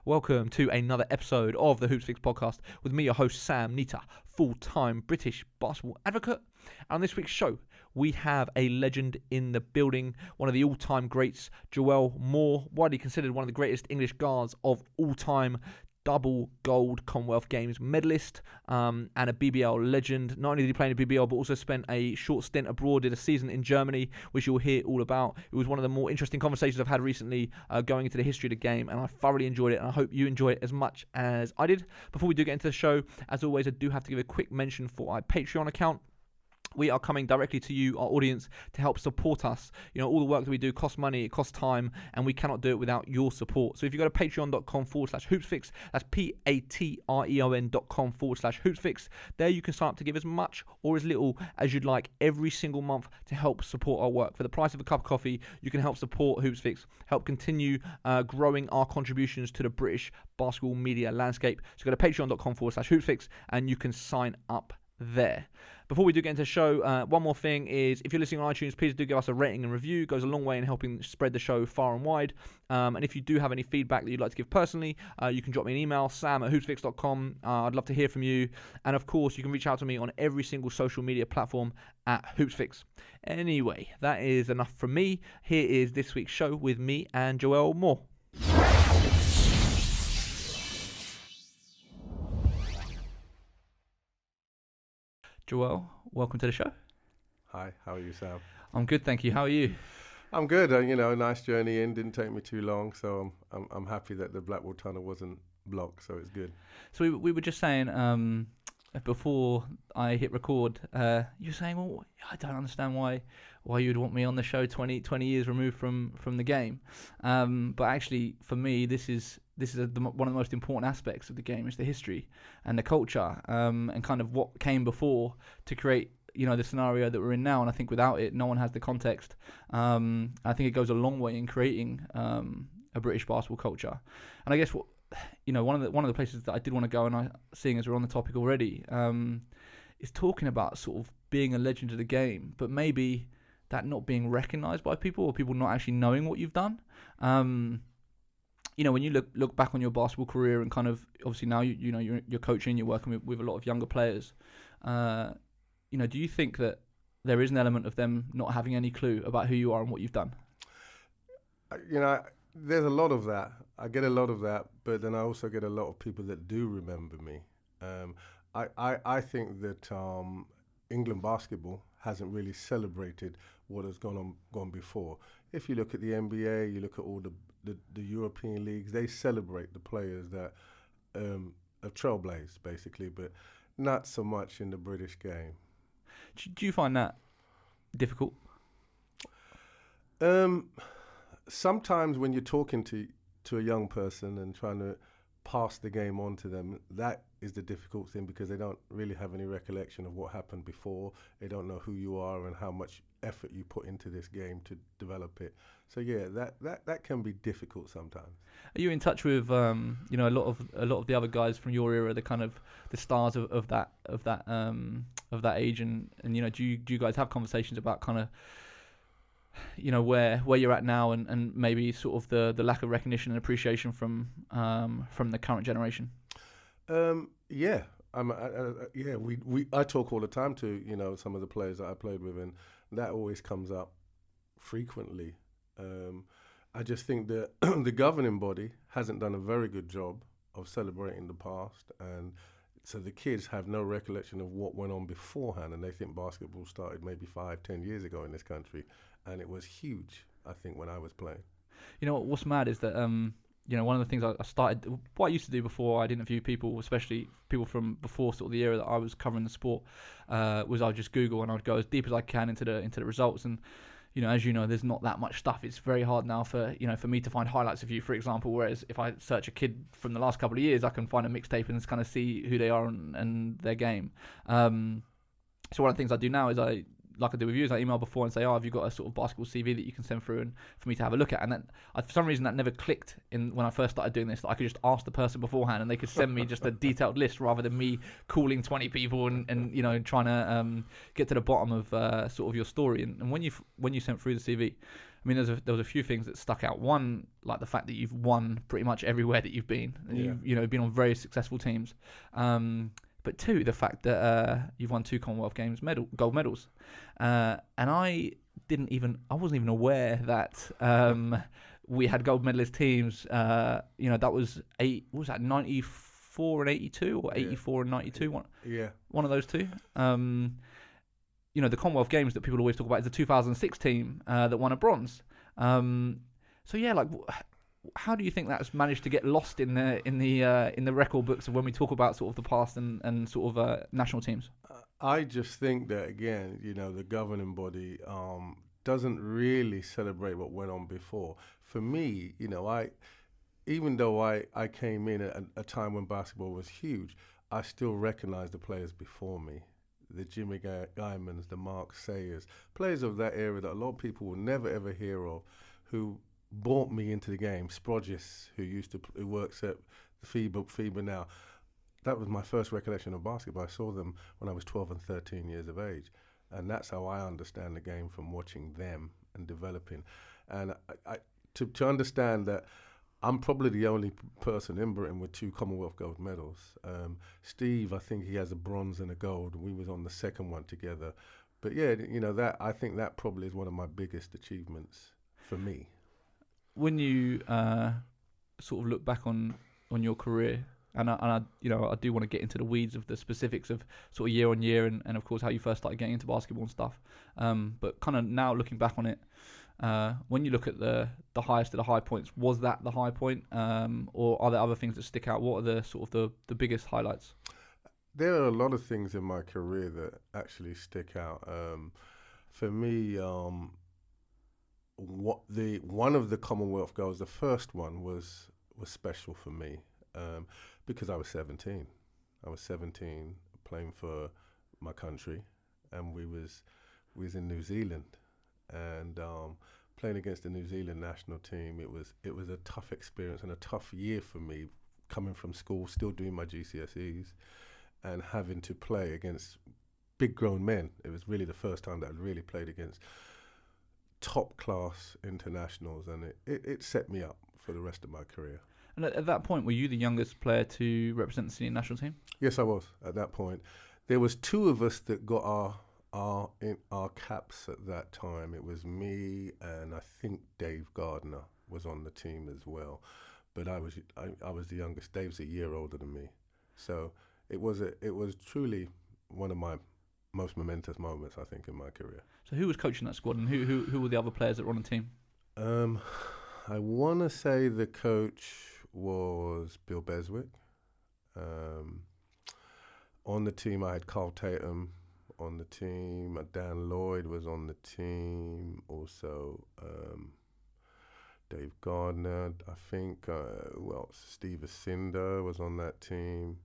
Welcome to another episode of the Hoopsfix Podcast with me, your host, Sam Nita, full-time British basketball advocate. And on this week's show, we have a legend in the building, one of the all-time greats, Joel Moore, widely considered one of the greatest English guards of all time, double gold Commonwealth Games medalist, and a BBL legend. Not only did he play in the BBL, but also spent a short stint abroad, did a season in Germany, which you'll hear all about. It was one of the more interesting conversations I've had recently going into the history of the game, and I thoroughly enjoyed it, and I hope you enjoy it as much as I did. Before we do get into the show, as always, I do have to give a quick mention for our Patreon account. We are coming directly to you, our audience, to help support us. You know, all the work that we do costs money, it costs time, and we cannot do it without your support. So if you go to patreon.com/hoopsfix, that's patreon.com/hoopsfix, there you can sign up to give as much or as little as you'd like every single month to help support our work. For the price of a cup of coffee, you can help support Hoopsfix, help continue growing our contributions to the British basketball media landscape. So go to patreon.com/hoopsfix and you can sign up there. Before we do get into the show, one more thing is, if you're listening on iTunes, please do give us a rating and review. It goes a long way in helping spread the show far and wide. And if you do have any feedback that you'd like to give personally, you can drop me an email, sam@hoopsfix.com. I'd love to hear from you. And of course, you can reach out to me on every single social media platform at Hoopsfix. Anyway, that is enough from me. Here is this week's show with me and Joel Moore. Joel, welcome to the show. Hi, how are you, Sam? I'm good, thank you. How are you? I'm good. Nice journey in. Didn't take me too long, so I'm happy that the Blackwall Tunnel wasn't blocked, so it's good. So we were just saying before I hit record, you were saying, well, I don't understand why you'd want me on the show 20 years removed from the game. But actually, for me, this is one of the most important aspects of the game, is the history and the culture, and kind of what came before to create, the scenario that we're in now. And I think without it, no one has the context. I think it goes a long way in creating a British basketball culture. And I guess one of the places that I did want to go, and seeing as we're on the topic already, is talking about sort of being a legend of the game, but maybe that not being recognised by people, or people not actually knowing what you've done. When you look back on your basketball career, and kind of obviously now you're coaching, you're working with a lot of younger players. Do you think that there is an element of them not having any clue about who you are and what you've done? There's a lot of that. I get a lot of that, but then I also get a lot of people that do remember me. I think that England basketball hasn't really celebrated what has gone before. If you look at the NBA, you look at all the European leagues, they celebrate the players that have trailblazed, basically, but not so much in the British game. Do you find that difficult? Sometimes when you're talking to a young person and trying to pass the game on to them, that is the difficult thing, because they don't really have any recollection of what happened before. They don't know who you are and how much effort you put into this game to develop it. So yeah, that can be difficult sometimes. Are you in touch with a lot of the other guys from your era, the kind of the stars of that age, and do you guys have conversations about kind of where you're at now, and maybe sort of the lack of recognition and appreciation from the current generation? Yeah, I talk all the time to some of the players that I played with, and that always comes up frequently. I just think that the governing body hasn't done a very good job of celebrating the past, and so the kids have no recollection of what went on beforehand, and they think basketball started maybe 5-10 years ago in this country, and it was huge, I think, when I was playing. What's mad is that one of the things I started, what I used to do before I'd interview people, especially people from before sort of the era that I was covering the sport, was I'd just Google and I'd go as deep as I can into the results. And as there's not that much stuff. It's very hard now for me to find highlights of you, for example. Whereas if I search a kid from the last couple of years, I can find a mixtape and just kind of see who they are and their game. So one of the things I do now is like I did with you, is I email before and say, have you got a sort of basketball CV that you can send through and for me to have a look at? And then for some reason that never clicked when I first started doing this, that I could just ask the person beforehand and they could send me just a detailed list rather than me calling 20 people and trying to get to the bottom of sort of your story. And when you sent through the CV, I mean, there was a few things that stuck out. One, like the fact that you've won pretty much everywhere that you've been, and you've been on very successful teams. But two, the fact that you've won 2 Commonwealth Games gold medals, and I wasn't even aware that we had gold medalist teams. That was what was that, 94 and 82, or 84 and 92? One of those two. The Commonwealth Games that people always talk about is the 2006 team that won a bronze. How do you think that's managed to get lost in the record books of when we talk about sort of the past and sort of national teams? I just think that, again, the governing body doesn't really celebrate what went on before. For me, even though I came in at a time when basketball was huge, I still recognize the players before me. The Jimmy Guymans, the Mark Sayers, players of that era that a lot of people will never ever hear of, who brought me into the game. Sprogis, who works at the FIBA now. That was my first recollection of basketball. I saw them when I was 12 and 13 years of age. And that's how I understand the game, from watching them and developing. And to understand that I'm probably the only person in Britain with 2 Commonwealth Gold medals. Steve, I think he has a bronze and a gold. We was on the second one together. But yeah, that I think that probably is one of my biggest achievements for me. When you sort of look back on your career, and I do want to get into the weeds of the specifics of sort of year on year and of course how you first started getting into basketball and stuff. But kind of now looking back on it, when you look at the highest of the high points, was that the high point, or are there other things that stick out? What are the sort of the biggest highlights? There are a lot of things in my career that actually stick out. For me, one of the Commonwealth Golds, the first one was special for me, because I was 17. I was 17 playing for my country, and we was in New Zealand, and playing against the New Zealand national team. It was a tough experience and a tough year for me, coming from school, still doing my GCSEs, and having to play against big grown men. It was really the first time that I'd really played against top class internationals, and it set me up for the rest of my career. And at that point, were you the youngest player to represent the senior national team? Yes, I was at that point. There was 2 of us that got our caps at that time. It was me, and I think Dave Gardner was on the team as well. But I was the youngest. Dave's a year older than me, so it was truly one of my most momentous moments, I think, in my career. So who was coaching that squad, and who were the other players that were on the team? I want to say the coach was Bill Beswick. On the team, I had Carl Tatum on the team. Dan Lloyd was on the team. Also, Dave Gardner, I think. Steve Asinda was on that team.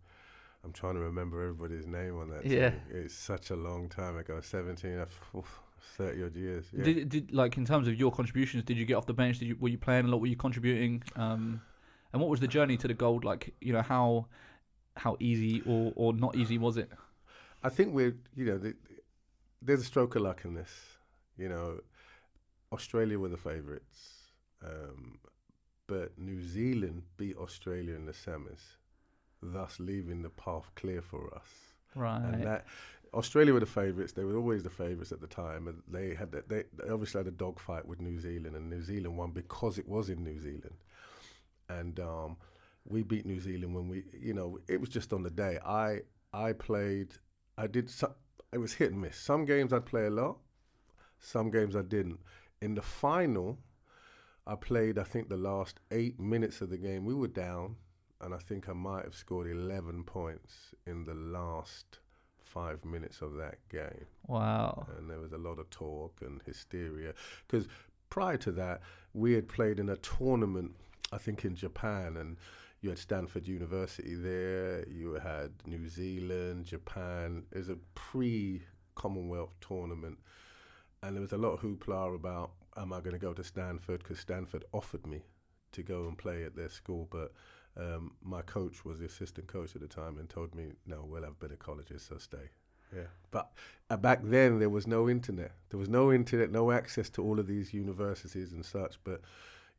I'm trying to remember everybody's name on that team. It's such a long time ago, 17, 30 odd years. Yeah. Did like, in terms of your contributions, did you get off the bench? Were you playing a lot? Were you contributing? And what was the journey to the gold like? How easy or not easy was it? I think there's a stroke of luck in this. Australia were the favourites, but New Zealand beat Australia in the semis, thus leaving the path clear for us. Right. And that Australia were the favourites. They were always the favourites at the time, and they obviously had a dogfight with New Zealand, and New Zealand won because it was in New Zealand. And we beat New Zealand when it was just on the day. It was hit and miss. Some games I'd play a lot, some games I didn't. In the final, I played, I think, the last 8 minutes of the game. We were down, and I think I might have scored 11 points in the last 5 minutes of that game. Wow. And there was a lot of talk and hysteria, because prior to that, we had played in a tournament, I think, in Japan, and you had Stanford University there, you had New Zealand, Japan. It was a pre-Commonwealth tournament, and there was a lot of hoopla about, am I going to go to Stanford? Because Stanford offered me to go and play at their school, but my coach was the assistant coach at the time and told me, no, we'll have better colleges, so stay. Yeah. But back then there was no internet. There was no internet, no access to all of these universities and such. But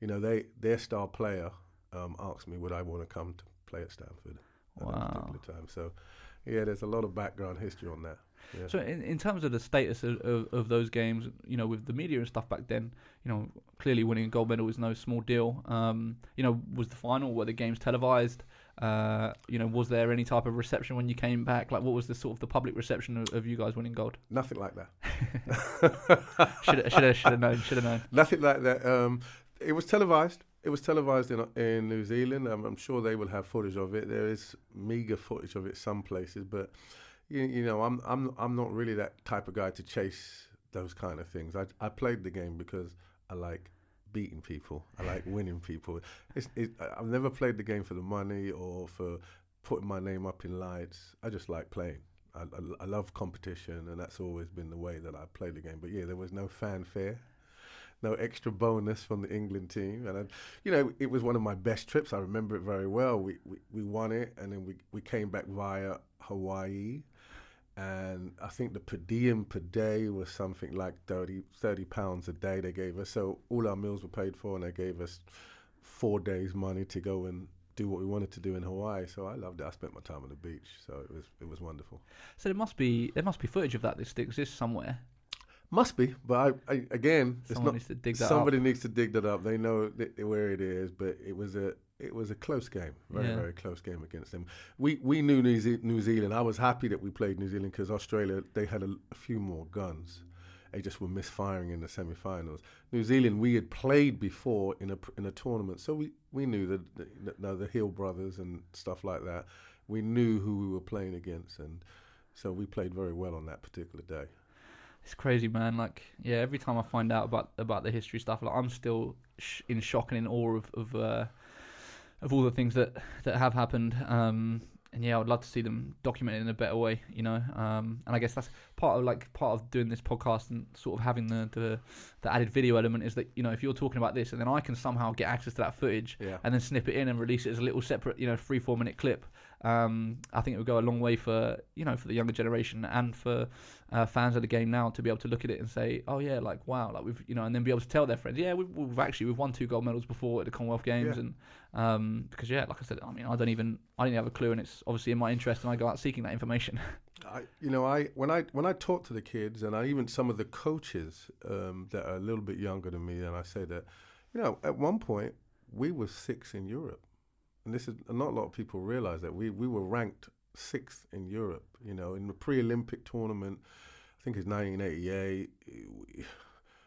their star player asked me would I want to come to play at Stanford at that particular time. So yeah, there's a lot of background history on that. Yeah. So in terms of the status of those games, with the media and stuff back then, clearly winning a gold medal is no small deal. Was the final, were the games televised? Was there any type of reception when you came back? Like, what was the sort of the public reception of you guys winning gold? Nothing like that. Should have known. Nothing like that. It was televised. It was televised in New Zealand. I'm sure they will have footage of it. There is meager footage of it some places, but I'm not really that type of guy to chase those kind of things. I played the game because I like beating people. I like winning people. I've never played the game for the money or for putting my name up in lights. I just like playing. I love competition, and that's always been the way that I played the game. But yeah, there was no fanfare, no extra bonus from the England team, and it was one of my best trips. I remember it very well. We won it, and then we came back via Hawaii. And I think the per diem per day was something like £30 a day they gave us. So all our meals were paid for, and they gave us 4 days money to go and do what we wanted to do in Hawaii. So I loved it. I spent my time on the beach, so it was wonderful. So there must be footage of that that exists somewhere. Must be, but I again, somebody needs to dig that somebody up. needs to dig that up. They know where it is, but it was a close game, very close game against them. We knew New Zealand. I was happy that we played New Zealand because Australia, they had a few more guns. They just were misfiring in the semi-finals. New Zealand, we had played before in a tournament, so we knew the Hill brothers and stuff like that. We knew who we were playing against, and so we played very well on that particular day. It's crazy, man. Like, yeah, every time I find out about the history stuff, like, I'm still in shock and in awe of all the things that have happened. And yeah, I would love to see them documented in a better way, And I guess that's part of doing this podcast and sort of having the added video element is that, if you're talking about this and then I can somehow get access to that footage and then snip it in and release it as a little separate, 3-4 minute clip. I think it would go a long way for the younger generation and for fans of the game now to be able to look at it and say, oh yeah, like, wow, like we've, and then be able to tell their friends, yeah, we've won 2 gold medals before at the Commonwealth Games, and because like I said, I mean, I didn't have a clue, and it's obviously in my interest, and I go out seeking that information. When I talk to the kids, and even some of the coaches that are a little bit younger than me, and I say that, at one point we were 6th in Europe. And this is not a lot of people realize that we were ranked 6th in Europe. In the pre-Olympic tournament, I think it's 1988,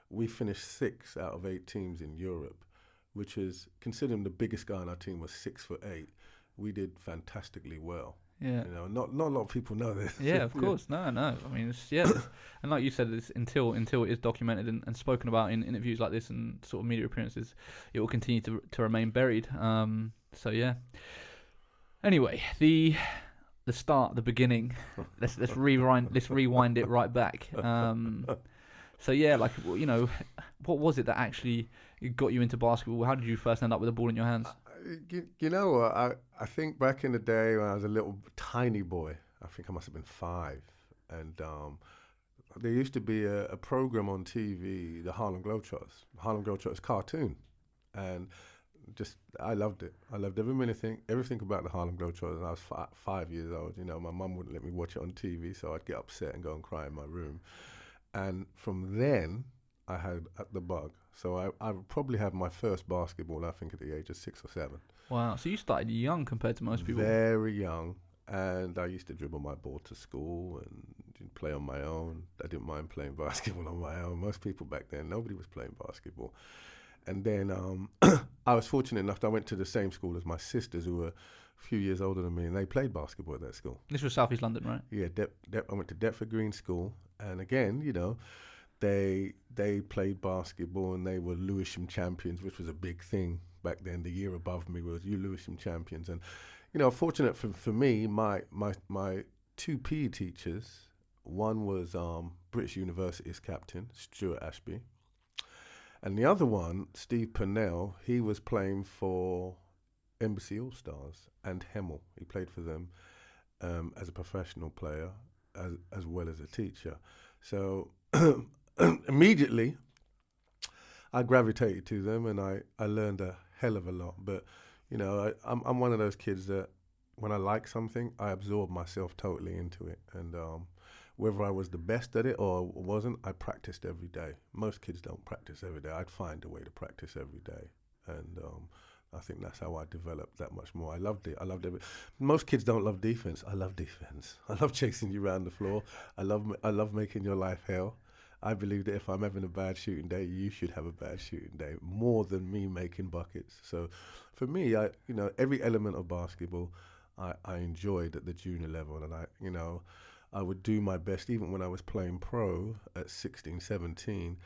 we finished 6th out of 8 teams in Europe, which is, considering the biggest guy on our team was 6'8", we did fantastically well. Yeah. Not a lot of people know this. Yeah, of course. No. I mean, and like you said, it's until it is documented and spoken about in interviews like this and sort of media appearances, it will continue to remain buried. So yeah. Anyway, the start, the beginning. Let's rewind it right back. So yeah, like, what was it that actually got you into basketball? How did you first end up with a ball in your hands? I think back in the day when I was a little tiny boy, I think I must have been 5, and there used to be a program on TV, the Harlem Globetrotters cartoon, and I loved it. I loved everything about the Harlem Globetrotters. And I was 5 years old. My mum wouldn't let me watch it on TV, so I'd get upset and go and cry in my room. And from then, I had the bug. So I would probably have my first basketball, I think, at the age of 6 or 7. Wow. So you started young compared to most people. Very young. And I used to dribble my ball to school and play on my own. I didn't mind playing basketball on my own. Most people back then, nobody was playing basketball. And then I was fortunate enough that I went to the same school as my sisters, who were a few years older than me, and they played basketball at that school. This was South East London, right? Yeah, I went to Deptford Green School, and again, they played basketball, and they were Lewisham champions, which was a big thing back then. The year above me was Lewisham champions, and fortunate for me, my 2 PE teachers, one was British University's captain, Stuart Ashby. And the other one, Steve Purnell, he was playing for Embassy All-Stars and Hemel. He played for them as a professional player. as well as a teacher. So immediately I gravitated to them, and I learned a hell of a lot. But I'm one of those kids that when I like something, I absorb myself totally into it, and whether I was the best at it or wasn't, I practiced every day. Most kids don't practice every day. I'd find a way to practice every day, and I think that's how I developed that much more. I loved it. Most kids don't love defense. I love defense. I love chasing you around the floor. I love making your life hell. I believe that if I'm having a bad shooting day, you should have a bad shooting day more than me making buckets. So for me, every element of basketball, I enjoyed at the junior level, and I would do my best. Even when I was playing pro at 16, 17,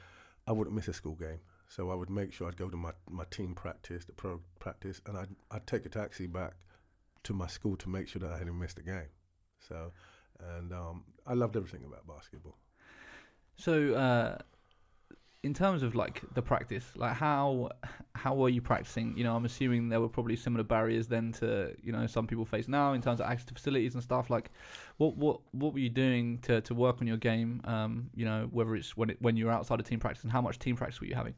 I wouldn't miss a school game. So I would make sure I'd go to my team practice, the pro practice, and I'd take a taxi back to my school to make sure that I hadn't missed a game. So, and I loved everything about basketball. So, in terms of like the practice, like how were you practicing? I'm assuming there were probably similar barriers then to some people face now in terms of access to facilities and stuff. Like, what were you doing to work on your game? Whether it's when you were outside of team practice, and how much team practice were you having?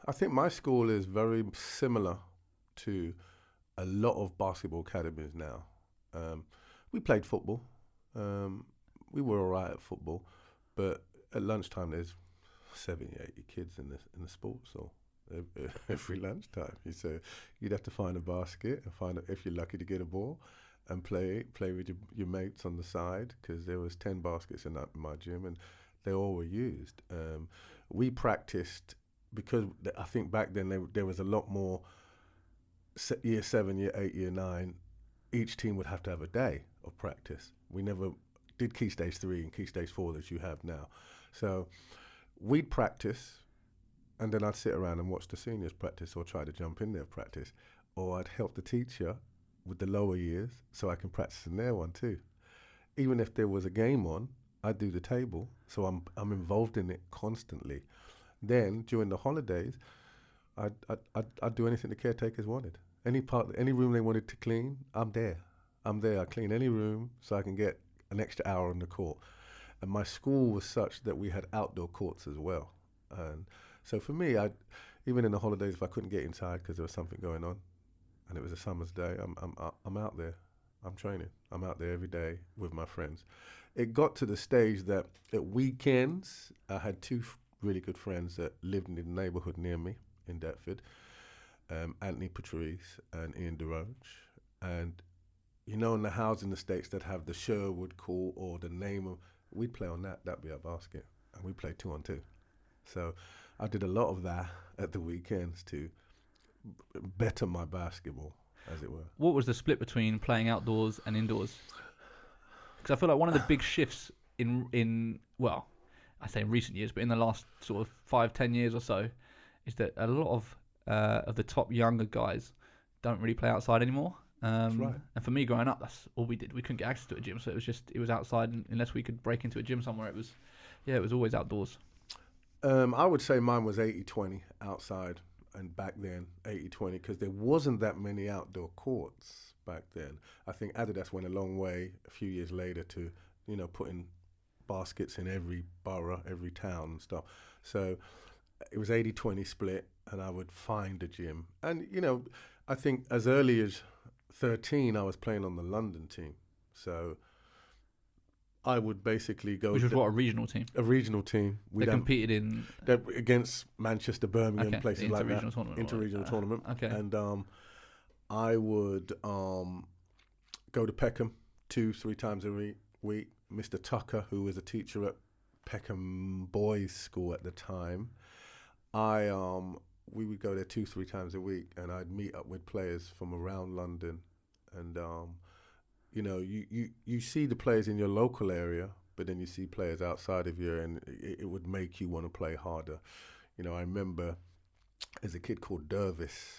I think my school is very similar to a lot of basketball academies now. We played football. We were all right at football, but at lunchtime there's 70, 80 kids in the sports hall every lunchtime. So you'd have to find a basket and if you're lucky to get a ball, and play with your mates on the side, because there was 10 baskets in my gym and they all were used. We practiced because I think back then there was a lot more year 7, year 8, year 9. Each team would have to have a day of practice. We never did Key Stage 3 and Key Stage 4 that you have now. So we'd practice, and then I'd sit around and watch the seniors practice or try to jump in their practice, or I'd help the teacher with the lower years so I can practice in their one too. Even if there was a game on, I'd do the table, so I'm involved in it constantly. Then during the holidays, I'd do anything the caretakers wanted. Any room they wanted to clean, I'm there. I clean any room so I can get an extra hour on the court. And my school was such that we had outdoor courts as well. And so for me, even in the holidays, if I couldn't get inside because there was something going on, and it was a summer's day, I'm out there. I'm training. I'm out there every day with my friends. It got to the stage that at weekends, I had two really good friends that lived in the neighbourhood near me in Deptford, Anthony Patrice and Ian DeRoche. And in the housing estates that have the Sherwood Court or the name of, we'd play on that'd be our basket, and we'd play 2-on-2. So I did a lot of that at the weekends to better my basketball, as it were. What was the split between playing outdoors and indoors? Because I feel like one of the big shifts in I say in recent years, but in the last sort of 5-10 years or so, is that a lot of the top younger guys don't really play outside anymore. That's right. And for me growing up, that's all we did. We couldn't get access to a gym, so it was outside, and unless we could break into a gym somewhere, it was always outdoors. I would say mine was 80-20 outside, and back then 80-20, because there wasn't that many outdoor courts back then. I think Adidas went a long way a few years later to putting baskets in every borough, every town and stuff. So it was 80-20 split, and I would find a gym. And I think as early as 13, I was playing on the London team. So I would basically go... Which was a regional team? A regional team. They competed in... Against Manchester, Birmingham, places like that. Inter-regional tournament. Okay. And I would go to Peckham 2-3 times a week. Mr. Tucker, who was a teacher at Peckham Boys School at the time, we would go there 2-3 times a week, and I'd meet up with players from around London. And you see the players in your local area, but then you see players outside of you, and it would make you want to play harder. I remember there's a kid called Dervis.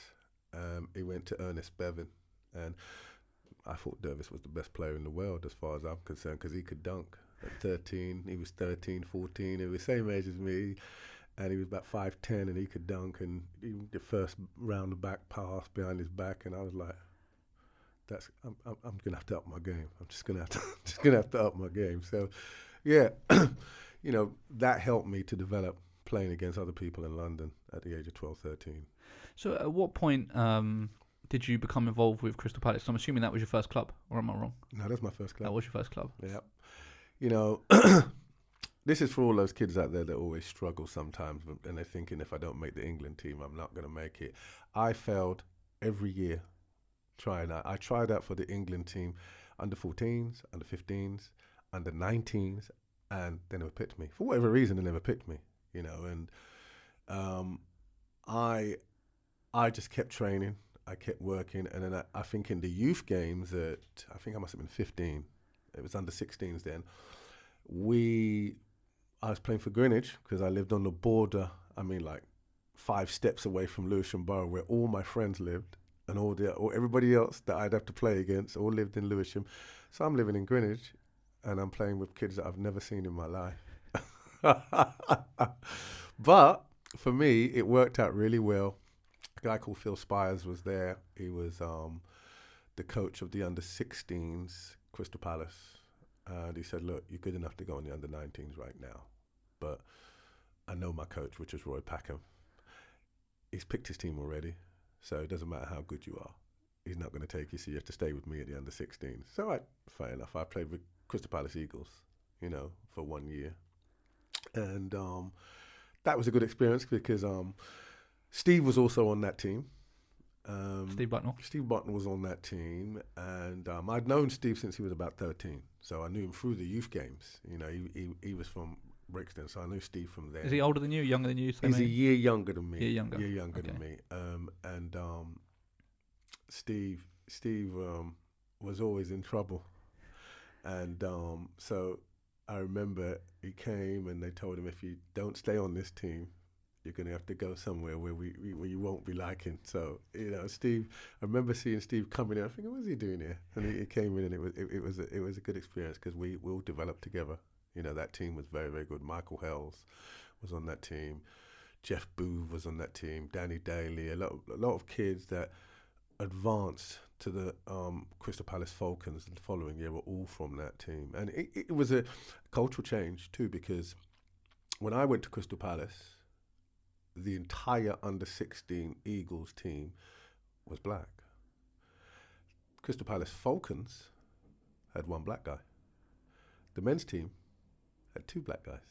He went to Ernest Bevan, and I thought Dervis was the best player in the world as far as I'm concerned, because he could dunk at 13. He was 13, 14. He was the same age as me, and he was about 5'10", and he could dunk. And the first round of back pass behind his back, and I was like, I'm gonna have to up my game. I'm just gonna have to up my game. So, yeah, that helped me to develop playing against other people in London at the age of 12, 13. So at what point did you become involved with Crystal Palace? I'm assuming that was your first club, or am I wrong? No, that's my first club. That was your first club. Yeah. This is for all those kids out there that always struggle sometimes, and they're thinking, if I don't make the England team, I'm not going to make it. I failed every year trying out. I tried out for the England team, under 14s, under 15s, under 19s, and they never picked me. For whatever reason, they never picked me, and I just kept training. I kept working, and then I think in the youth games I think I must have been 15. It was under 16s then. I was playing for Greenwich because I lived on the border. I mean, like 5 steps away from Lewisham Borough, where all my friends lived, and everybody else that I'd have to play against all lived in Lewisham. So I'm living in Greenwich, and I'm playing with kids that I've never seen in my life. But for me, it worked out really well. A guy called Phil Spires was there. He was the coach of the under 16s, Crystal Palace. And he said, look, you're good enough to go on the under 19s right now. But I know my coach, which is Roy Packham. He's picked his team already. So it doesn't matter how good you are. He's not going to take you, so you have to stay with me at the under 16s. So fair enough. I played with Crystal Palace Eagles, for 1 year. And that was a good experience because Steve was also on that team. Steve Bucknell. Steve Bucknell was on that team, and I'd known Steve since he was about 13, so I knew him through the youth games. He was from Brixton, so I knew Steve from there. Is he older than you, younger than you? He's a year younger than me. Year younger than me. And Steve was always in trouble, and so I remember he came and they told him, if you don't stay on this team, you're going to have to go somewhere where you won't be liking. So, Steve, I remember seeing Steve coming in. I think, what's he doing here? And he came in, and it was a good experience because we all developed together. That team was very, very good. Michael Hells was on that team. Jeff Booth was on that team. Danny Daly, a lot of kids that advanced to the Crystal Palace Falcons the following year were all from that team. And it was a cultural change too, because when I went to Crystal Palace, the entire under-16 Eagles team was black. Crystal Palace Falcons had 1 black guy. The men's team had 2 black guys.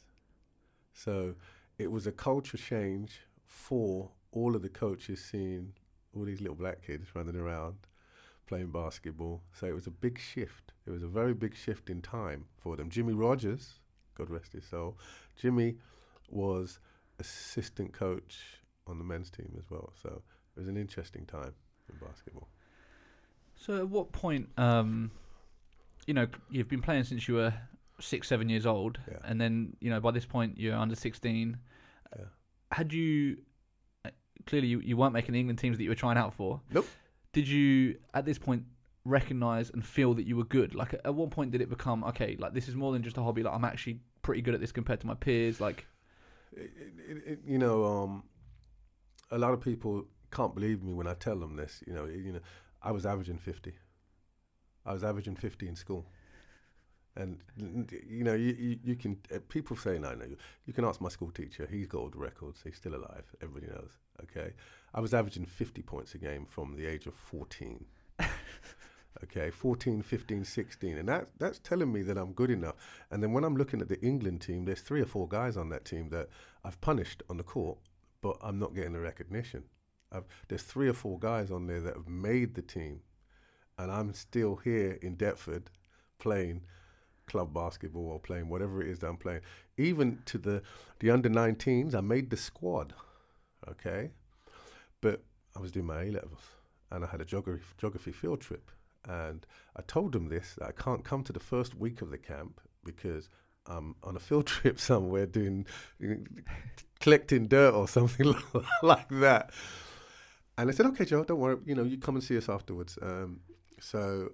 So it was a culture change for all of the coaches, seeing all these little black kids running around playing basketball. So it was a big shift. It was a very big shift in time for them. Jimmy Rogers, God rest his soul, Jimmy was assistant coach on the men's team as well. So it was an interesting time in basketball. So at what point, you've been playing since you were 6-7 years old, and then, by this point you're under 16. Yeah. Had you, clearly you weren't making the England teams that you were trying out for. Nope. Did you, at this point, recognise and feel that you were good? Like, at what point did it become, okay, like, this is more than just a hobby, like, I'm actually pretty good at this compared to my peers, like... A lot of people can't believe me when I tell them this. I was averaging 50. I was averaging 50 in school, and you can. People say, no, you can ask my school teacher. He's got all the records. He's still alive. Everybody knows. Okay, I was averaging 50 points a game from the age of 14. Okay, 14, 15, 16. And that's telling me that I'm good enough. And then when I'm looking at the England team, there's 3 or 4 guys on that team that I've punished on the court, but I'm not getting the recognition. There's 3 or 4 guys on there that have made the team, and I'm still here in Deptford playing club basketball or playing whatever it is that I'm playing. Even to the under-19s, I made the squad, okay? But I was doing my A-levels, and I had a geography field trip. And I told them this, that I can't come to the first week of the camp because I'm on a field trip somewhere collecting dirt or something like that. And they said, okay, Joe, don't worry, you come and see us afterwards. So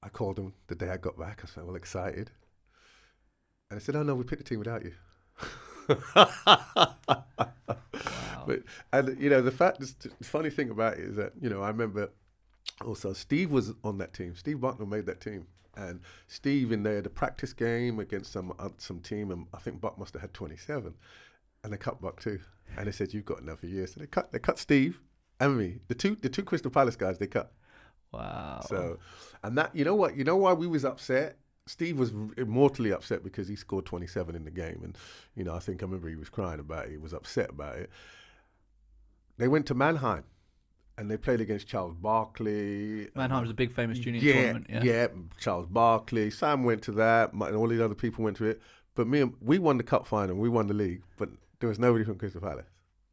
I called them the day I got back. I was all excited. And they said, oh no, we picked the team without you. Wow. But, and the funny thing about it is that, I remember Also, Steve was on that team. Steve Bucknell made that team. And Steve in there, the practice game against some team, and I think Buck must have had 27. And they cut Buck too. And they said, you've got another year. So they cut Steve and me. The two Crystal Palace guys, they cut. Wow. So, and that, you know why we was upset? Steve was immortally upset because he scored 27 in the game. And, I think I remember he was crying about it. He was upset about it. They went to Mannheim and they played against Charles Barkley. Mannheim's a big famous junior tournament. Yeah, Charles Barkley. Sam went to that and all these other people went to it. But we won the cup final. We won the league. But there was nobody from Crystal Palace.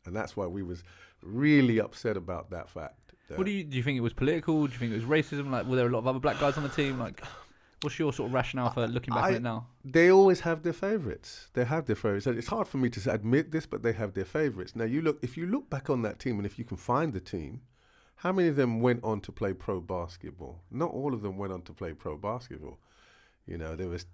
And that's why we was really upset about that fact. What do you think it was political? Do you think it was racism? Like, were there a lot of other black guys on the team? Like, what's your sort of rationale for looking back at it now? They always have their favourites. They have their favourites. It's hard for me to admit this, but they have their favourites. Now, if you look back on that team, and if you can find the team, how many of them went on to play pro basketball? Not all of them went on to play pro basketball. There was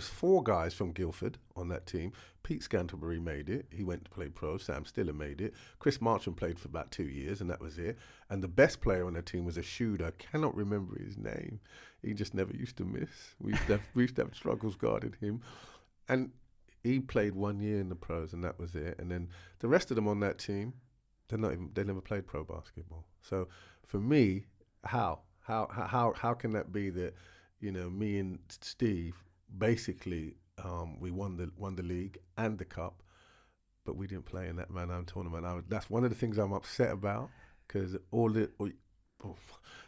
4 guys from Guildford on that team. Pete Scantlebury made it. He went to play pro. Sam Stiller made it. Chris Marchand played for about 2 years, and that was it. And the best player on the team was a shooter. I cannot remember his name. He just never used to miss. We used to have struggles guarding him. And he played 1 year in the pros, and that was it. And then the rest of them on that team, they never played pro basketball. So for me, how can that be that, me and Steve basically we won the league and the cup, but we didn't play in that Mannheim tournament. That's one of the things I'm upset about, because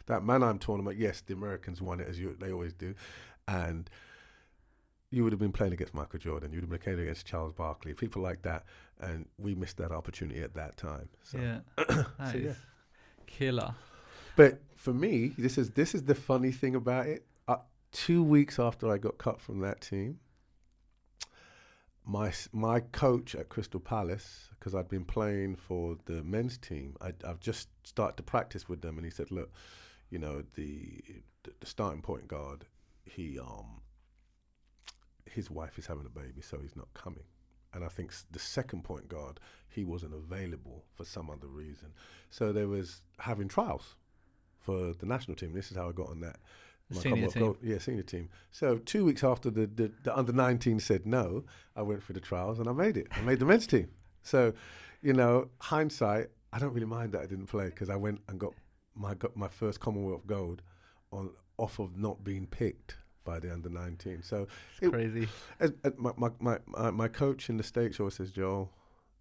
that Mannheim tournament, yes, the Americans won it they always do, and you would have been playing against Michael Jordan, you would have been playing against Charles Barkley, people like that, and we missed that opportunity at that time. So. Yeah, that is killer. But for me, this is the funny thing about it. 2 weeks after I got cut from that team, my coach at Crystal Palace, because I'd been playing for the men's team, I've just started to practice with them, and he said, look, the starting point guard, his wife is having a baby, so he's not coming. And I think the second point guard, he wasn't available for some other reason. So there was having trials for the national team. This is how I got on that. Senior team. Gold, senior team. So 2 weeks after the under-19 said no, I went for the trials and I made it. I made the men's team. So, hindsight, I don't really mind that I didn't play, because I went and got my first Commonwealth Gold off of not being picked by the under-19. So it's crazy. My coach in the States always says, Joel,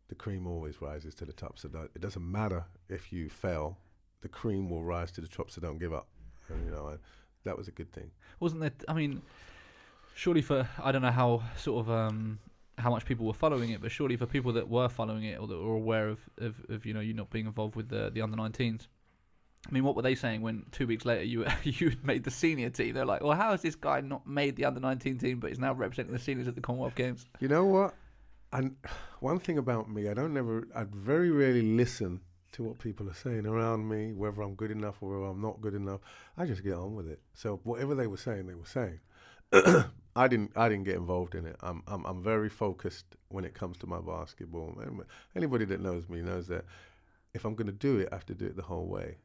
the cream always rises to the top. So it doesn't matter if you fail, the cream will rise to the top. So don't give up. And, that was a good thing. Wasn't there? I mean, surely I don't know how sort of how much people were following it, but surely for people that were following it or that were aware of you not being involved with the under-19s. I mean, what were they saying when 2 weeks later you made the senior team? They're like, well, how has this guy not made the under-19 team, but is now representing the seniors at the Commonwealth Games? You know what? And one thing about me, I very rarely listen to what people are saying around me, whether I'm good enough or whether I'm not good enough. I just get on with it. So whatever they were saying, they were saying. I didn't get involved in it. I'm very focused when it comes to my basketball. Anybody that knows me knows that if I'm going to do it, I have to do it the whole way.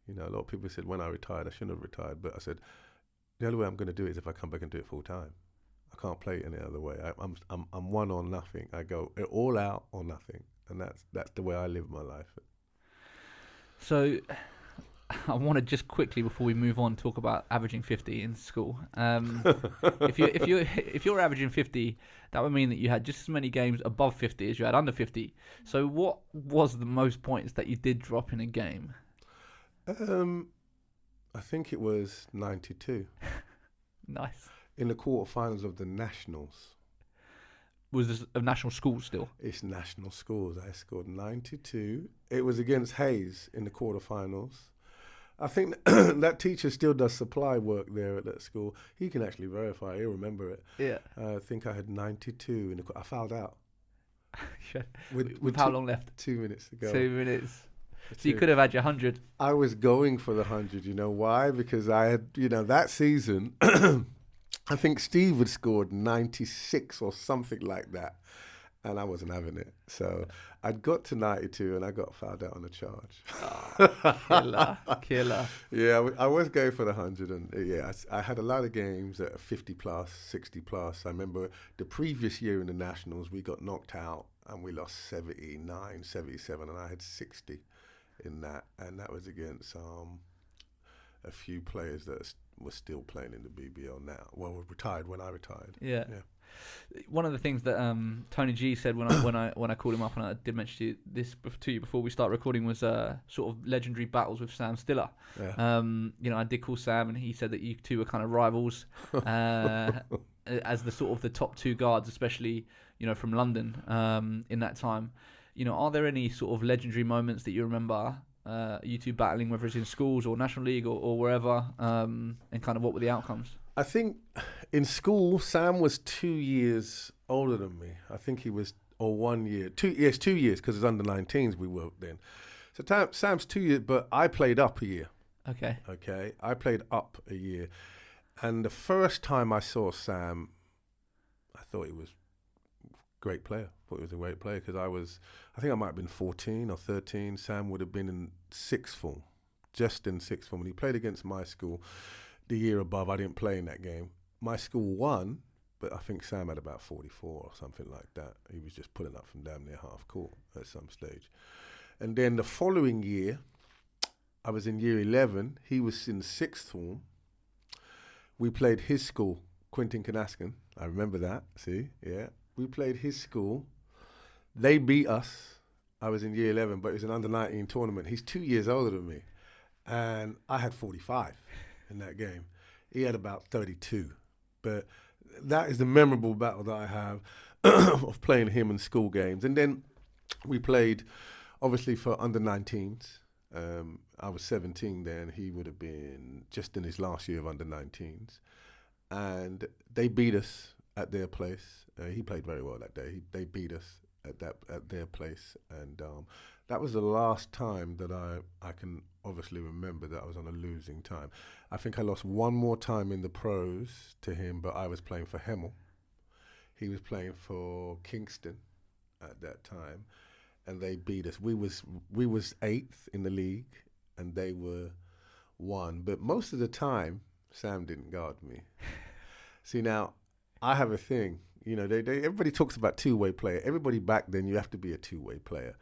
A lot of people said when I retired, I shouldn't have retired, but I said the only way I'm going to do it is if I come back and do it full time. I can't play it any other way. I'm one or nothing. I go all out or nothing, and that's the way I live my life. So, I want to just quickly, before we move on, talk about averaging 50 in school. If you're averaging 50, that would mean that you had just as many games above 50 as you had under 50. So, what was the most points that you did drop in a game? I think it was 92. Nice. In the quarterfinals of the Nationals. Was this of national schools still? It's national schools. I scored 92. It was against Hayes in the quarterfinals. I think that teacher still does supply work there at that school. He can actually verify. He'll remember it. Yeah. I think I had 92 I fouled out. with how long left? 2 minutes ago. 2 minutes. So you could have had your 100. I was going for the 100. You know why? Because I had, that season, I think Steve had scored 96 or something like that. and I wasn't having it. So I'd got to 92 and I got fouled out on a charge. Killer. Yeah, I was going for the 100, and I had a lot of games at 50 plus, 60 plus. I remember the previous year in the Nationals, we got knocked out and we lost 79, 77, and I had 60 in that, and that was against a few players that were still playing in the BBL now. Well, were retired when I retired. Yeah. One of the things that Tony G said when I called him up, and I did mention to you before we start recording, was sort of legendary battles with Sam Stiller. Yeah. I did call Sam, and he said that you two were kind of rivals as the sort of the top two guards, especially from London in that time. Are there any sort of legendary moments that you remember you two battling, whether it's in schools or National League or wherever, and kind of what were the outcomes? I think in school, Sam was 2 years older than me. I think he was, or 1 year. 2 years, because it's under 19s we were then. So Sam's 2 years, but I played up a year. Okay. I played up a year. And the first time I saw Sam, I thought he was a great player. Because I think I might have been 14 or 13. Sam would have been in sixth form, just in sixth form. And he played against my school. The year above, I didn't play in that game. My school won, but I think Sam had about 44 or something like that. He was just pulling up from damn near half court at some stage. And then the following year, I was in year 11. He was in sixth form. We played his school, Quentin Canascan. I remember that. See, yeah. We played his school. They beat us. I was in year 11, but it was an under-19 tournament. He's 2 years older than me. And I had 45. In that game. He had about 32. But that is the memorable battle that I have of playing him in school games. And then we played, obviously, for under-19s. I was 17 then. He would have been just in his last year of under-19s. And they beat us at their place. He played very well that day. They beat us at their place. And that was the last time that I can obviously remember that I was on a losing time. I think I lost one more time in the pros to him, but I was playing for Hemel. He was playing for Kingston at that time, and they beat us. We was eighth in the league, and they were one. But most of the time, Sam didn't guard me. See, now, I have a thing. Everybody talks about two-way player. Everybody back then, you have to be a two-way player.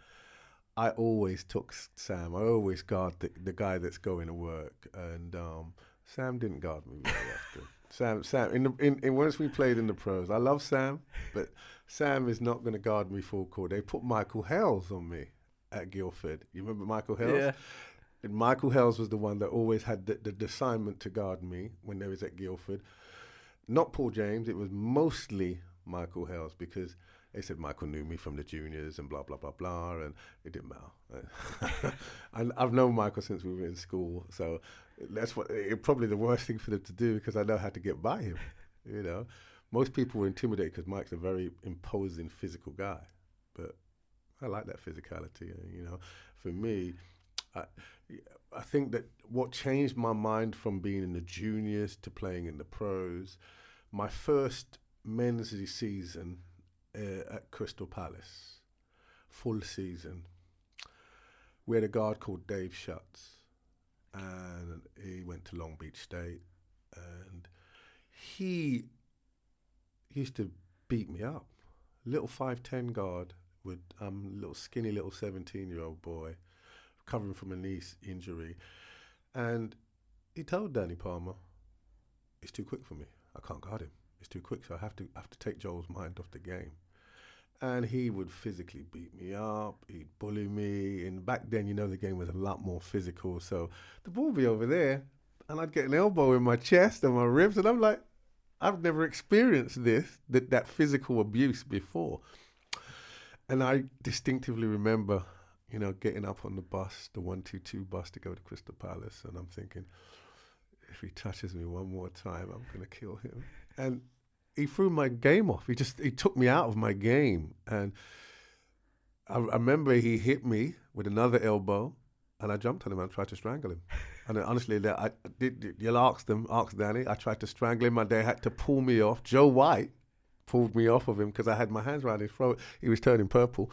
I always took Sam. I always guard the guy that's going to work, and Sam didn't guard me very often. Sam. In once we played in the pros, I love Sam, but Sam is not going to guard me full court. They put Michael Hells on me at Guildford. You remember Michael Hells? Yeah. And Michael Hells was the one that always had the assignment to guard me when they was at Guildford. Not Paul James. It was mostly Michael Hells because they said Michael knew me from the juniors and blah, blah, blah, blah, and it didn't matter. And I've known Michael since we were in school, so that's probably the worst thing for them to do because I know how to get by him, Most people were intimidated because Mike's a very imposing physical guy, but I like that physicality, For me, I think that what changed my mind from being in the juniors to playing in the pros, my first men's season at Crystal Palace, full season. We had a guard called Dave Schutz, and he went to Long Beach State, and he used to beat me up. Little 5'10" guard with little skinny little 17-year-old boy recovering from a knee injury, and he told Danny Palmer, "It's too quick for me. I can't guard him. It's too quick, so I have to take Joel's mind off the game." And he would physically beat me up, he'd bully me, and back then, the game was a lot more physical, so the ball would be over there, and I'd get an elbow in my chest and my ribs, and I'm like, I've never experienced that physical abuse before. And I distinctively remember, getting up on the bus, the 122 bus to go to Crystal Palace, and I'm thinking, if he touches me one more time, I'm going to kill him. And he threw my game off. He took me out of my game. And I remember he hit me with another elbow, and I jumped on him and tried to strangle him. And honestly, you'll ask Danny, I tried to strangle him, and they had to pull me off. Joe White pulled me off of him because I had my hands around his throat. He was turning purple,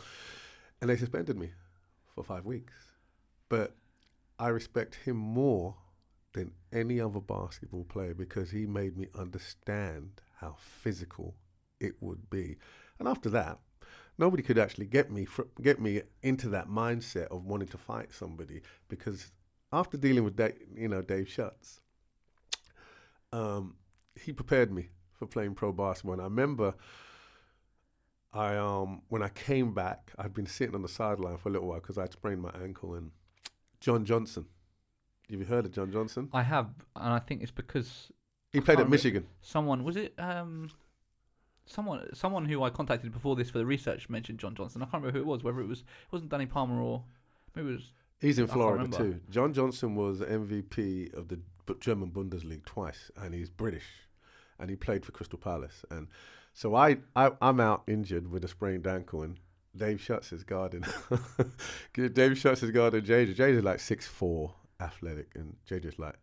and they suspended me for 5 weeks. But I respect him more than any other basketball player because he made me understand how physical it would be. And after that, nobody could actually get me into that mindset of wanting to fight somebody, because after dealing with Dave Schutz, he prepared me for playing pro basketball. And I remember when I came back, I'd been sitting on the sideline for a little while because I'd sprained my ankle. And John Johnson, have you heard of John Johnson? I have, and I think it's because he played at Michigan. Someone who I contacted before this for the research mentioned John Johnson. I can't remember who it was. Whether it wasn't Danny Palmer or maybe it was. He's in Florida too. John Johnson was MVP of the German Bundesliga twice, and he's British, and he played for Crystal Palace. And so I'm out injured with a sprained ankle, and Dave Schutz is guarding. Dave Schutz is guarding JJ. JJ's like 6'4", athletic, and JJ's like,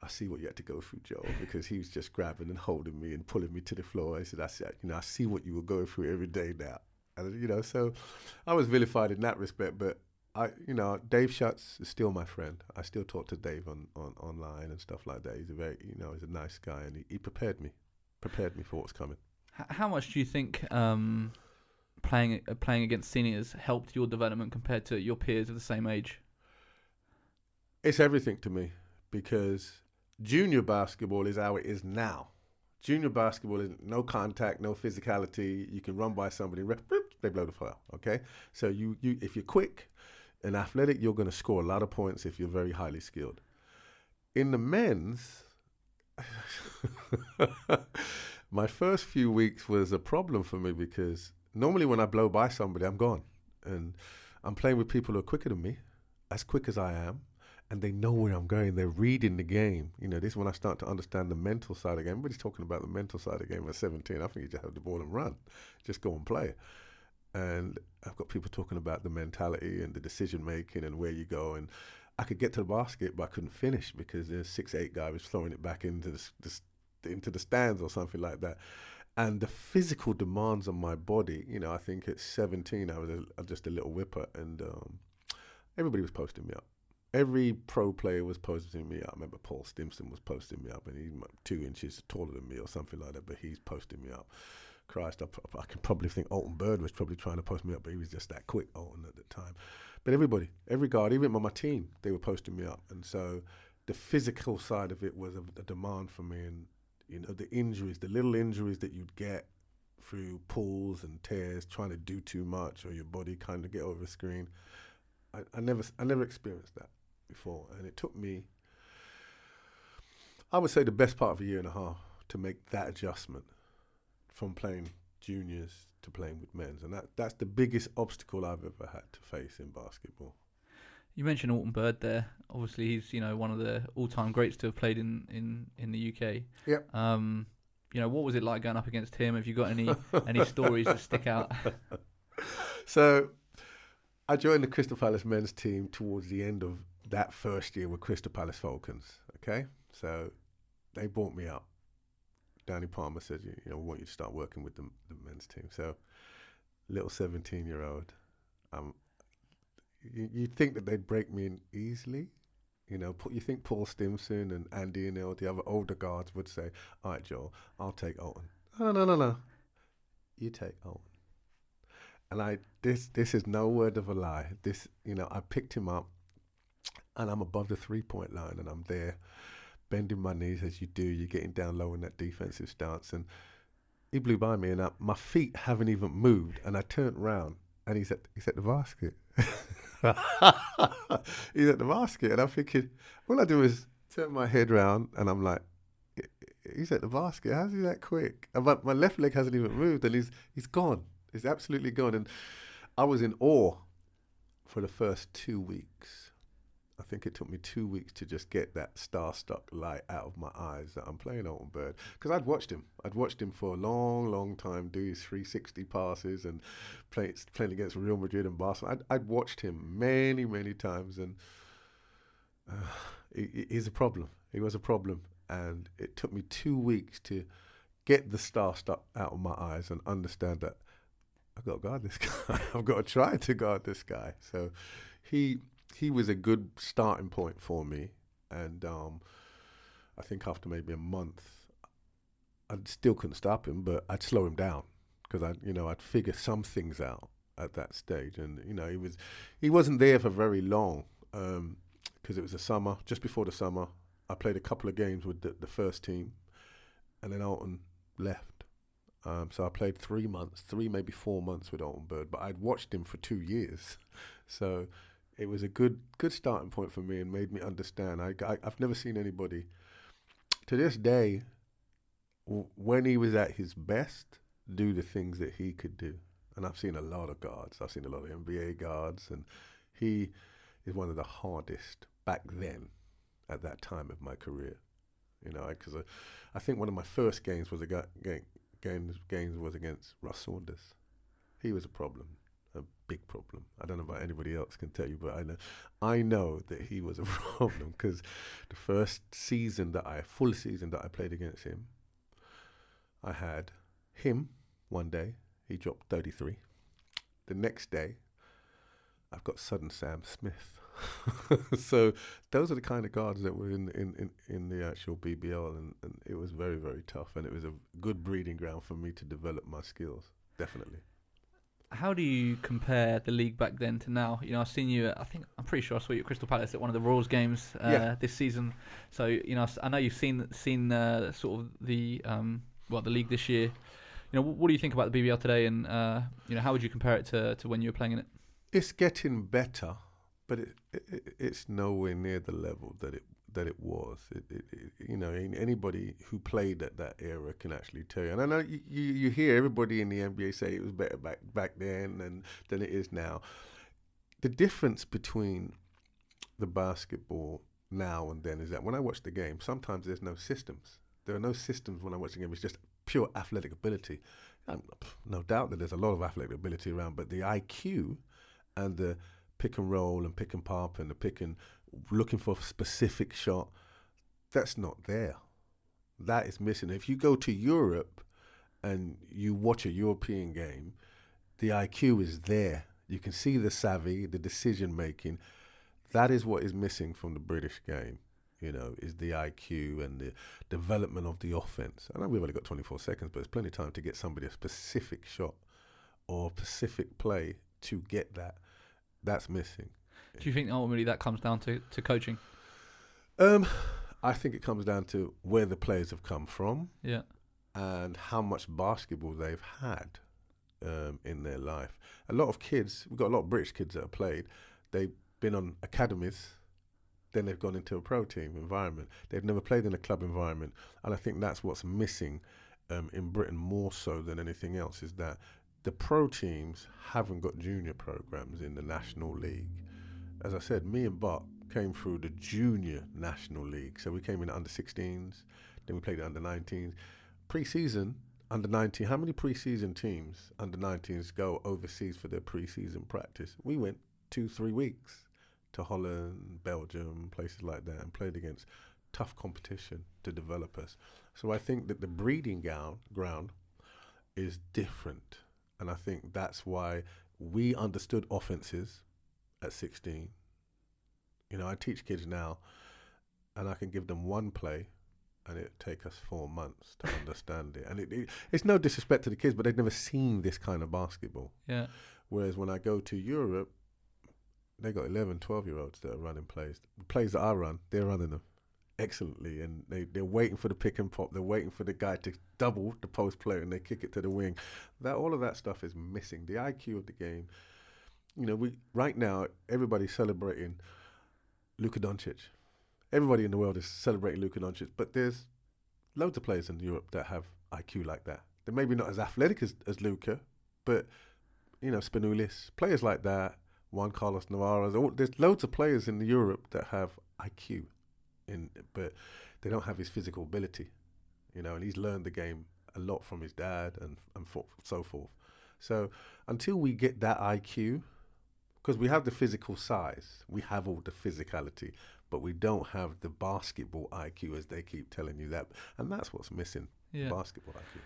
I see what you had to go through, Joe, because he was just grabbing and holding me and pulling me to the floor. I said, I see what you were going through every day now. And, so I was vilified in that respect, but Dave Schutz is still my friend. I still talk to Dave on online and stuff like that. He's he's a nice guy, and he prepared me for what's coming. How much do you think playing against seniors helped your development compared to your peers of the same age? It's everything to me, because junior basketball is how it is now. Junior basketball is no contact, no physicality. You can run by somebody, they blow the foul. Okay, so you if you're quick and athletic, you're going to score a lot of points if you're very highly skilled. In the men's, my first few weeks was a problem for me, because normally when I blow by somebody, I'm gone, and I'm playing with people who are quicker than me, as quick as I am. And they know where I'm going. They're reading the game. This is when I start to understand the mental side of the game. Everybody's talking about the mental side of the game at 17. I think you just have the ball and run. Just go and play. And I've got people talking about the mentality and the decision-making and where you go. And I could get to the basket, but I couldn't finish because there's 6'8" guy was throwing it back into the stands or something like that. And the physical demands on my body, I think at 17, I was just a little whipper. And everybody was posting me up. Every pro player was posting me up. I remember Paul Stimson was posting me up, and he's 2 inches taller than me or something like that, but he's posting me up. Christ, I can probably think Alton Bird was probably trying to post me up, but he was just that quick, Alton, at the time. But everybody, every guard, even on my team, they were posting me up. And so the physical side of it was a demand for me. And, the injuries, the little injuries that you'd get through pulls and tears, trying to do too much, or your body kind of get over the screen. I never experienced that before, and it took me, I would say, the best part of a year and a half to make that adjustment from playing juniors to playing with men's, and that's the biggest obstacle I've ever had to face in basketball. You mentioned Alton Bird there. Obviously, he's one of the all-time greats to have played in the UK. Yep. What was it like going up against him? Have you got any stories that stick out? So, I joined the Crystal Palace men's team towards the end of that first year with Crystal Palace Falcons, okay? So they brought me up. Danny Palmer said, we want you to start working with the men's team. So little 17-year-old, you'd think that they'd break me in easily. You think Paul Stimson and Andy and the other older guards would say, all right, Joel, I'll take Alton. No. You take Alton. And this is no word of a lie. I picked him up, and I'm above the 3-point line, and I'm there, bending my knees as you do. You're getting down low in that defensive stance, and he blew by me, and my feet haven't even moved, and I turned around, and he's at the basket. He's at the basket, and I'm thinking, all I do is turn my head around, and I'm like, he's at the basket. How's he that quick? And my left leg hasn't even moved, and he's gone. He's absolutely gone. And I was in awe for the first 2 weeks. I think it took me 2 weeks to just get that starstruck light out of my eyes that I'm playing Alton Bird. Because I'd watched him. I'd watched him for a long, long time do his 360 passes and playing against Real Madrid and Barcelona. I'd watched him many, many times. And he's a problem. He was a problem. And it took me 2 weeks to get the star stuff out of my eyes and understand that I've got to guard this guy. I've got to try to guard this guy. So he was a good starting point for me. And I think after maybe a month, I still couldn't stop him, but I'd slow him down because I'd figure some things out at that stage. And he wasn't there for very long because it was the summer. Just before the summer, I played a couple of games with the first team, and then Alton left. So I played 3 months, maybe 4 months with Alton Bird, but I'd watched him for 2 years. So it was a good starting point for me and made me understand. I've never seen anybody, to this day, when he was at his best, do the things that he could do. And I've seen a lot of guards. I've seen a lot of NBA guards, and he is one of the hardest back then at that time of my career. Because I think one of my first games was games was against Russ Saunders. He was a problem, a big problem. I don't know about anybody else can tell you, but I know that he was a problem because the first full season that I played against him, I had him one day, he dropped 33. The next day, I've got Sudden Sam Smith. So those are the kind of guards that were in the actual BBL, and it was very, very tough, and it was a good breeding ground for me to develop my skills, definitely. How do you compare the league back then to now? I've seen you. I'm pretty sure I saw you at Crystal Palace at one of the Royals games this season. So I know you've seen sort of the league this year. What do you think about the BBL today, and how would you compare it to when you were playing in it? It's getting better, but it's nowhere near the level that it was. Anybody who played at that era can actually tell you. And I know you hear everybody in the NBA say it was better back then than it is now. The difference between the basketball now and then is that when I watch the game, sometimes there's no systems. There are no systems when I watch the game. It's just pure athletic ability. No doubt that there's a lot of athletic ability around, but the IQ and the pick and roll and pick and pop and looking for a specific shot, that's not there. That is missing. If you go to Europe and you watch a European game, the IQ is there. You can see the savvy, the decision making. That is what is missing from the British game, is the IQ and the development of the offense. I know we've only got 24 seconds, but it's plenty of time to get somebody a specific shot or specific play to get that. That's missing. Do you think ultimately that comes down to coaching? I think it comes down to where the players have come from, and how much basketball they've had in their life. A lot of kids, we've got a lot of British kids that have played. They've been on academies, then they've gone into a pro team environment. They've never played in a club environment, and I think that's what's missing in Britain more so than anything else, is that the pro teams haven't got junior programs in the National League. As I said, me and Buck came through the junior National League. So we came in under 16s, then we played under 19s. Pre-season, under 19, how many pre-season teams under 19s go overseas for their pre-season practice? We went 2-3 weeks to Holland, Belgium, places like that, and played against tough competition to develop us. So I think that the breeding ground is different. And I think that's why we understood offenses at 16. I teach kids now, and I can give them one play, and it take us 4 months to understand it. And it's no disrespect to the kids, but they've never seen this kind of basketball. Yeah. Whereas when I go to Europe, they got 11, 12-year-olds that are running plays. The plays that I run, they're running them excellently, and they're waiting for the pick and pop. They're waiting for the guy to double the post player, and they kick it to the wing. All of that stuff is missing. The IQ of the game. Right now everybody's celebrating Luka Doncic. Everybody in the world is celebrating Luka Doncic, but there's loads of players in Europe that have IQ like that. They're maybe not as athletic as Luka, but Spanoulis, players like that, Juan Carlos Navarro. There's loads of players in Europe that have IQ. But they don't have his physical ability, and he's learned the game a lot from his dad and so forth. So until we get that IQ, because we have the physical size, we have all the physicality, but we don't have the basketball IQ, as they keep telling you that, and that's what's missing. Yeah. basketball IQ.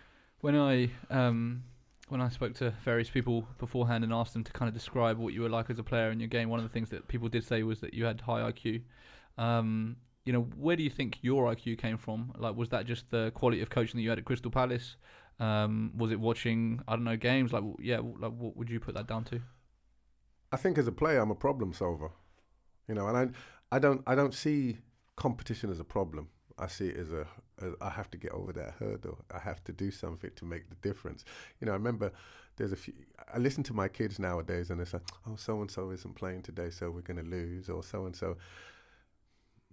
When I spoke to various people beforehand and asked them to kind of describe what you were like as a player in your game, one of the things that people did say was that you had high IQ. Where do you think your IQ came from? Like, was that just the quality of coaching that you had at Crystal Palace? Was it watching, I don't know, games? Like what would you put that down to? I think as a player, I'm a problem solver, and I don't see competition as a problem. I see it as I have to get over that hurdle. I have to do something to make the difference. I remember I listen to my kids nowadays and it's like, oh, so-and-so isn't playing today, so we're going to lose, or so-and-so.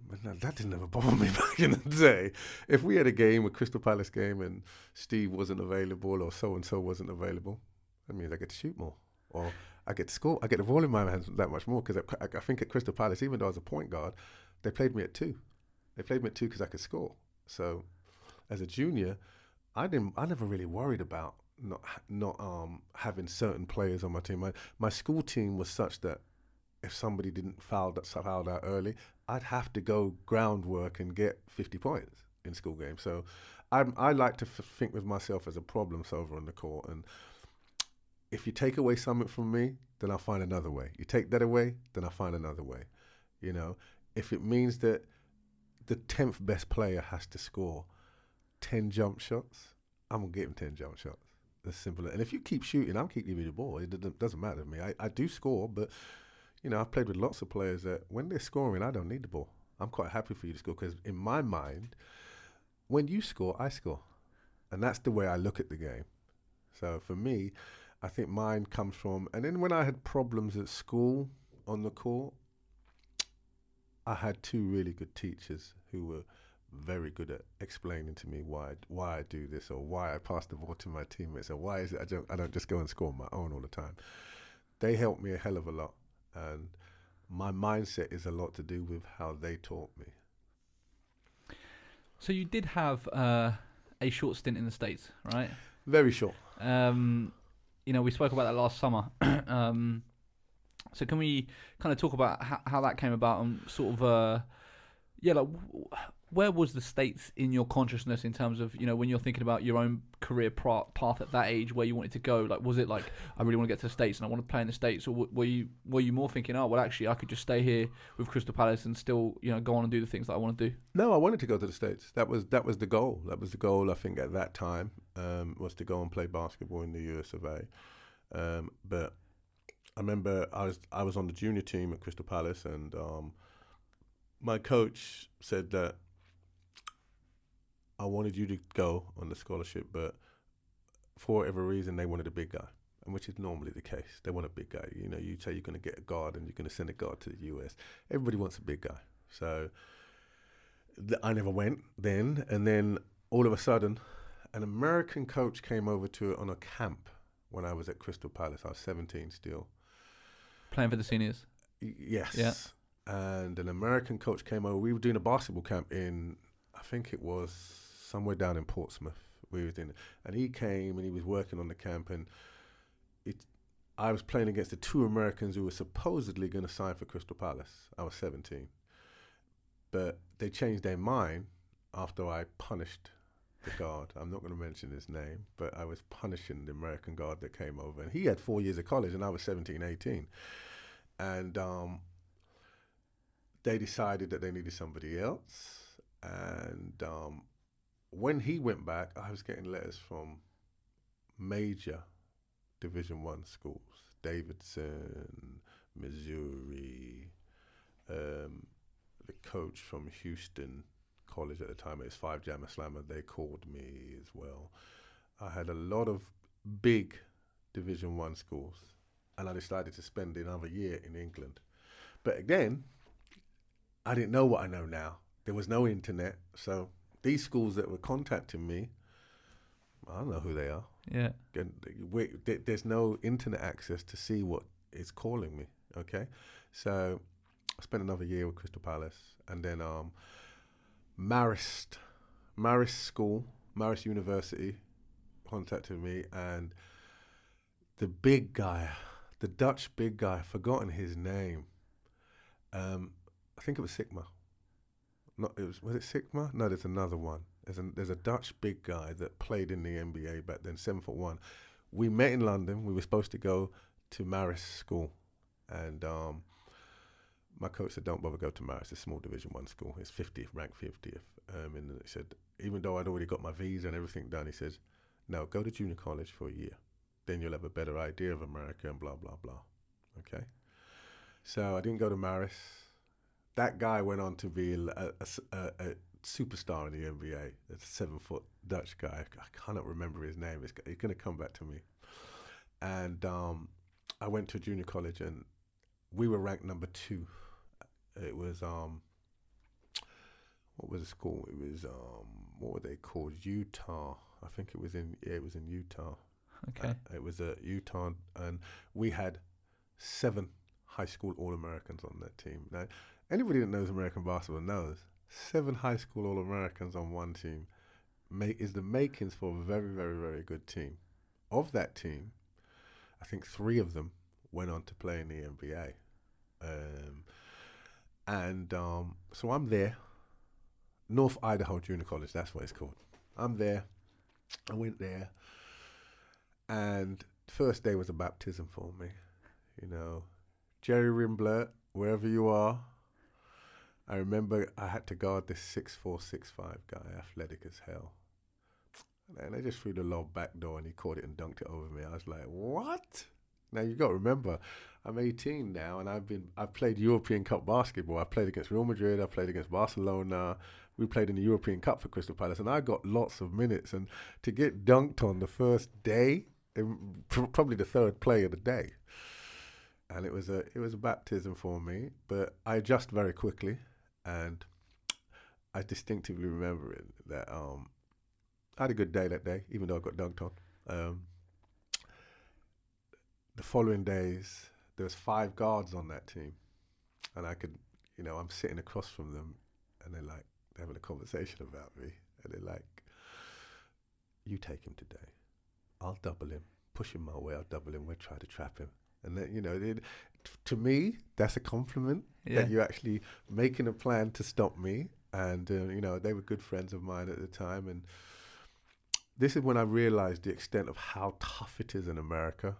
But no, that didn't ever bother me back in the day. If we had a game, a Crystal Palace game, and Steve wasn't available or so-and-so wasn't available, that means I get to shoot more. Or I get to score. I get the ball in my hands that much more, because I think at Crystal Palace, even though I was a point guard, they played me at 2. They played me at 2 because I could score. So as a junior, I never really worried about not having certain players on my team. My school team was such that if somebody didn't foul out early, I'd have to go groundwork and get 50 points in school games. So I like to think with myself as a problem solver on the court. And if you take away something from me, then I'll find another way. You take that away, then I'll find another way. If it means that the 10th best player has to score 10 jump shots, I'm going to give him 10 jump shots. That's simple. And if you keep shooting, I'll keep giving you the ball. It doesn't matter to me. I do score, but, I've played with lots of players that when they're scoring, I don't need the ball. I'm quite happy for you to score, because in my mind, when you score, I score. And that's the way I look at the game. So for me, I think mine comes from, and then when I had problems at school on the court, I had 2 really good teachers who were very good at explaining to me why I do this, or why I pass the ball to my teammates, or why is it I don't just go and score on my own all the time. They helped me a hell of a lot, and my mindset is a lot to do with how they taught me. So you did have a short stint in the States, right? Very short. We spoke about that last summer. So can we kind of talk about how that came about, and sort of, where was the States in your consciousness in terms of, when you're thinking about your own career path at that age, where you wanted to go? Like, was it like, I really want to get to the States and I want to play in the States? Or were you more thinking, oh, well, actually, I could just stay here with Crystal Palace and still, go on and do the things that I want to do? No, I wanted to go to the States. That was the goal. That was the goal, I think, at that time, was to go and play basketball in the US of A. But I remember I was on the junior team at Crystal Palace, and my coach said that I wanted you to go on the scholarship, but for whatever reason, they wanted a big guy, and which is normally the case. They want a big guy. You say you're going to get a guard and you're going to send a guard to the US. Everybody wants a big guy. So I never went then, and then all of a sudden, an American coach came over on a camp when I was at Crystal Palace. I was 17 still. Playing for the seniors? Yes. Yeah. And an American coach came over. We were doing a basketball camp in, I think it was somewhere down in Portsmouth. And he came and he was working on the camp, and I was playing against the 2 Americans who were supposedly going to sign for Crystal Palace. I was 17. But they changed their mind after I punished the guard. I'm not going to mention his name, but I was punishing the American guard that came over. And he had 4 years of college, and I was 17, 18. And they decided that they needed somebody else. And when he went back, I was getting letters from major Division 1 schools, Davidson, Missouri, the coach from Houston College at the time, it was 5 Jammer Slammer, they called me as well. I had a lot of big Division 1 schools, and I decided to spend another year in England. But again, I didn't know what I know now. There was no internet, so these schools that were contacting me, I don't know who they are. Yeah. There's no internet access to see what is calling me, okay? So I spent another year with Crystal Palace, and then Marist University contacted me, and the big guy, the Dutch big guy, I've forgotten his name. I think it was Sigma. Was it Sigma? No, there's another one. There's a Dutch big guy that played in the NBA back then, 7'1". We met in London. We were supposed to go to Maris School, and my coach said, "Don't bother, go to Maris. It's a small Division 1 school. It's 50th, ranked 50th." And he said, even though I'd already got my visa and everything done, he says, "No, go to junior college for a year. Then you'll have a better idea of America and blah, blah, blah." Okay? So I didn't go to Maris. That guy went on to be a superstar in the NBA. A 7-foot Dutch guy. I cannot remember his name. He's going to come back to me. And I went to junior college, and we were ranked number 2. It was what was the school? It was what were they called? Utah. I think it was in Utah. Okay. It was Utah, and we had 7 high school All-Americans on that team. Now, anybody that knows American basketball knows 7 high school All-Americans on one team is the makings for a very, very, very good team. Of that team, I think 3 of them went on to play in the NBA. So I'm there, North Idaho Junior College, that's what it's called. I'm there. I went there, and the first day was a baptism for me. You know, Jerry Rimblett, wherever you are. I remember I had to guard this 6'4", 6'5" guy, athletic as hell. And I just threw the lob back door, and he caught it and dunked it over me. I was like, what? Now you got to remember, I'm 18 now, and I've played European Cup basketball. I played against Real Madrid. I played against Barcelona. We played in the European Cup for Crystal Palace, and I got lots of minutes. And to get dunked on the first day, probably the third play of the day, and it was a baptism for me. But I adjust very quickly, and I distinctively remember it that I had a good day that day, even though I got dunked on. The following days, there was 5 guards on that team, and I could, I'm sitting across from them, and they're having a conversation about me, and they're like, "You take him today. I'll double him. Push him my way. I'll double him. We'll try to trap him." And then, to me, that's a compliment that you're actually making a plan to stop me. And they were good friends of mine at the time, and this is when I realized the extent of how tough it is in America.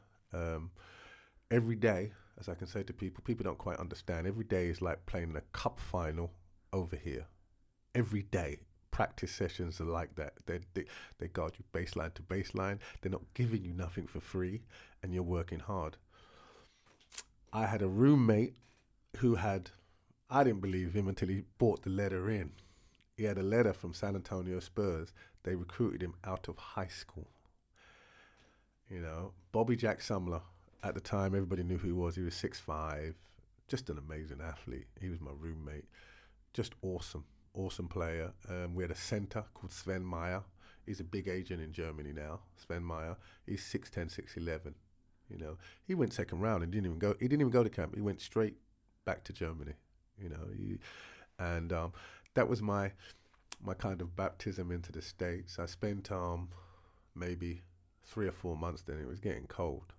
Every day, as I can say to people don't quite understand, every day is like playing a cup final over here. Every day, practice sessions are like that. They guard you baseline to baseline. They're not giving you nothing for free, and you're working hard. I had a roommate who I didn't believe him until he brought the letter in. He had a letter from San Antonio Spurs. They recruited him out of high school. Bobby Jack Sumler, at the time, everybody knew who he was. He was 6'5", just an amazing athlete. He was my roommate. Just awesome player. We had a center called Sven Meyer. He's a big agent in Germany now, Sven Meyer. He's 6'10", 6'11". He went second round and didn't even go to camp. He went straight back to Germany. That was my kind of baptism into the States. I spent maybe 3 or 4 months then. It was getting cold.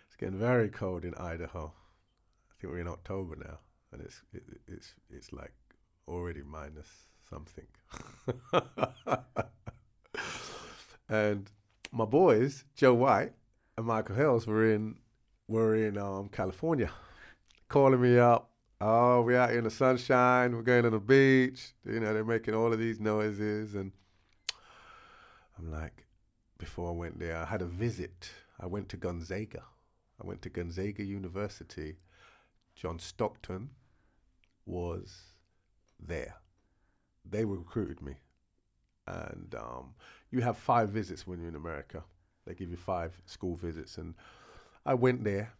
It's getting very cold in Idaho. I think we're in October now, and it's like already minus something. And my boys, Joe White and Michael Hills, were in California, calling me up. "Oh, we're out here in the sunshine. We're going to the beach." They're making all of these noises, and I'm like, before I went there, I had a visit. I went to Gonzaga. I went to Gonzaga University. John Stockton was there. They recruited me. And you have 5 visits when you're in America. They give you 5 school visits. And I went there.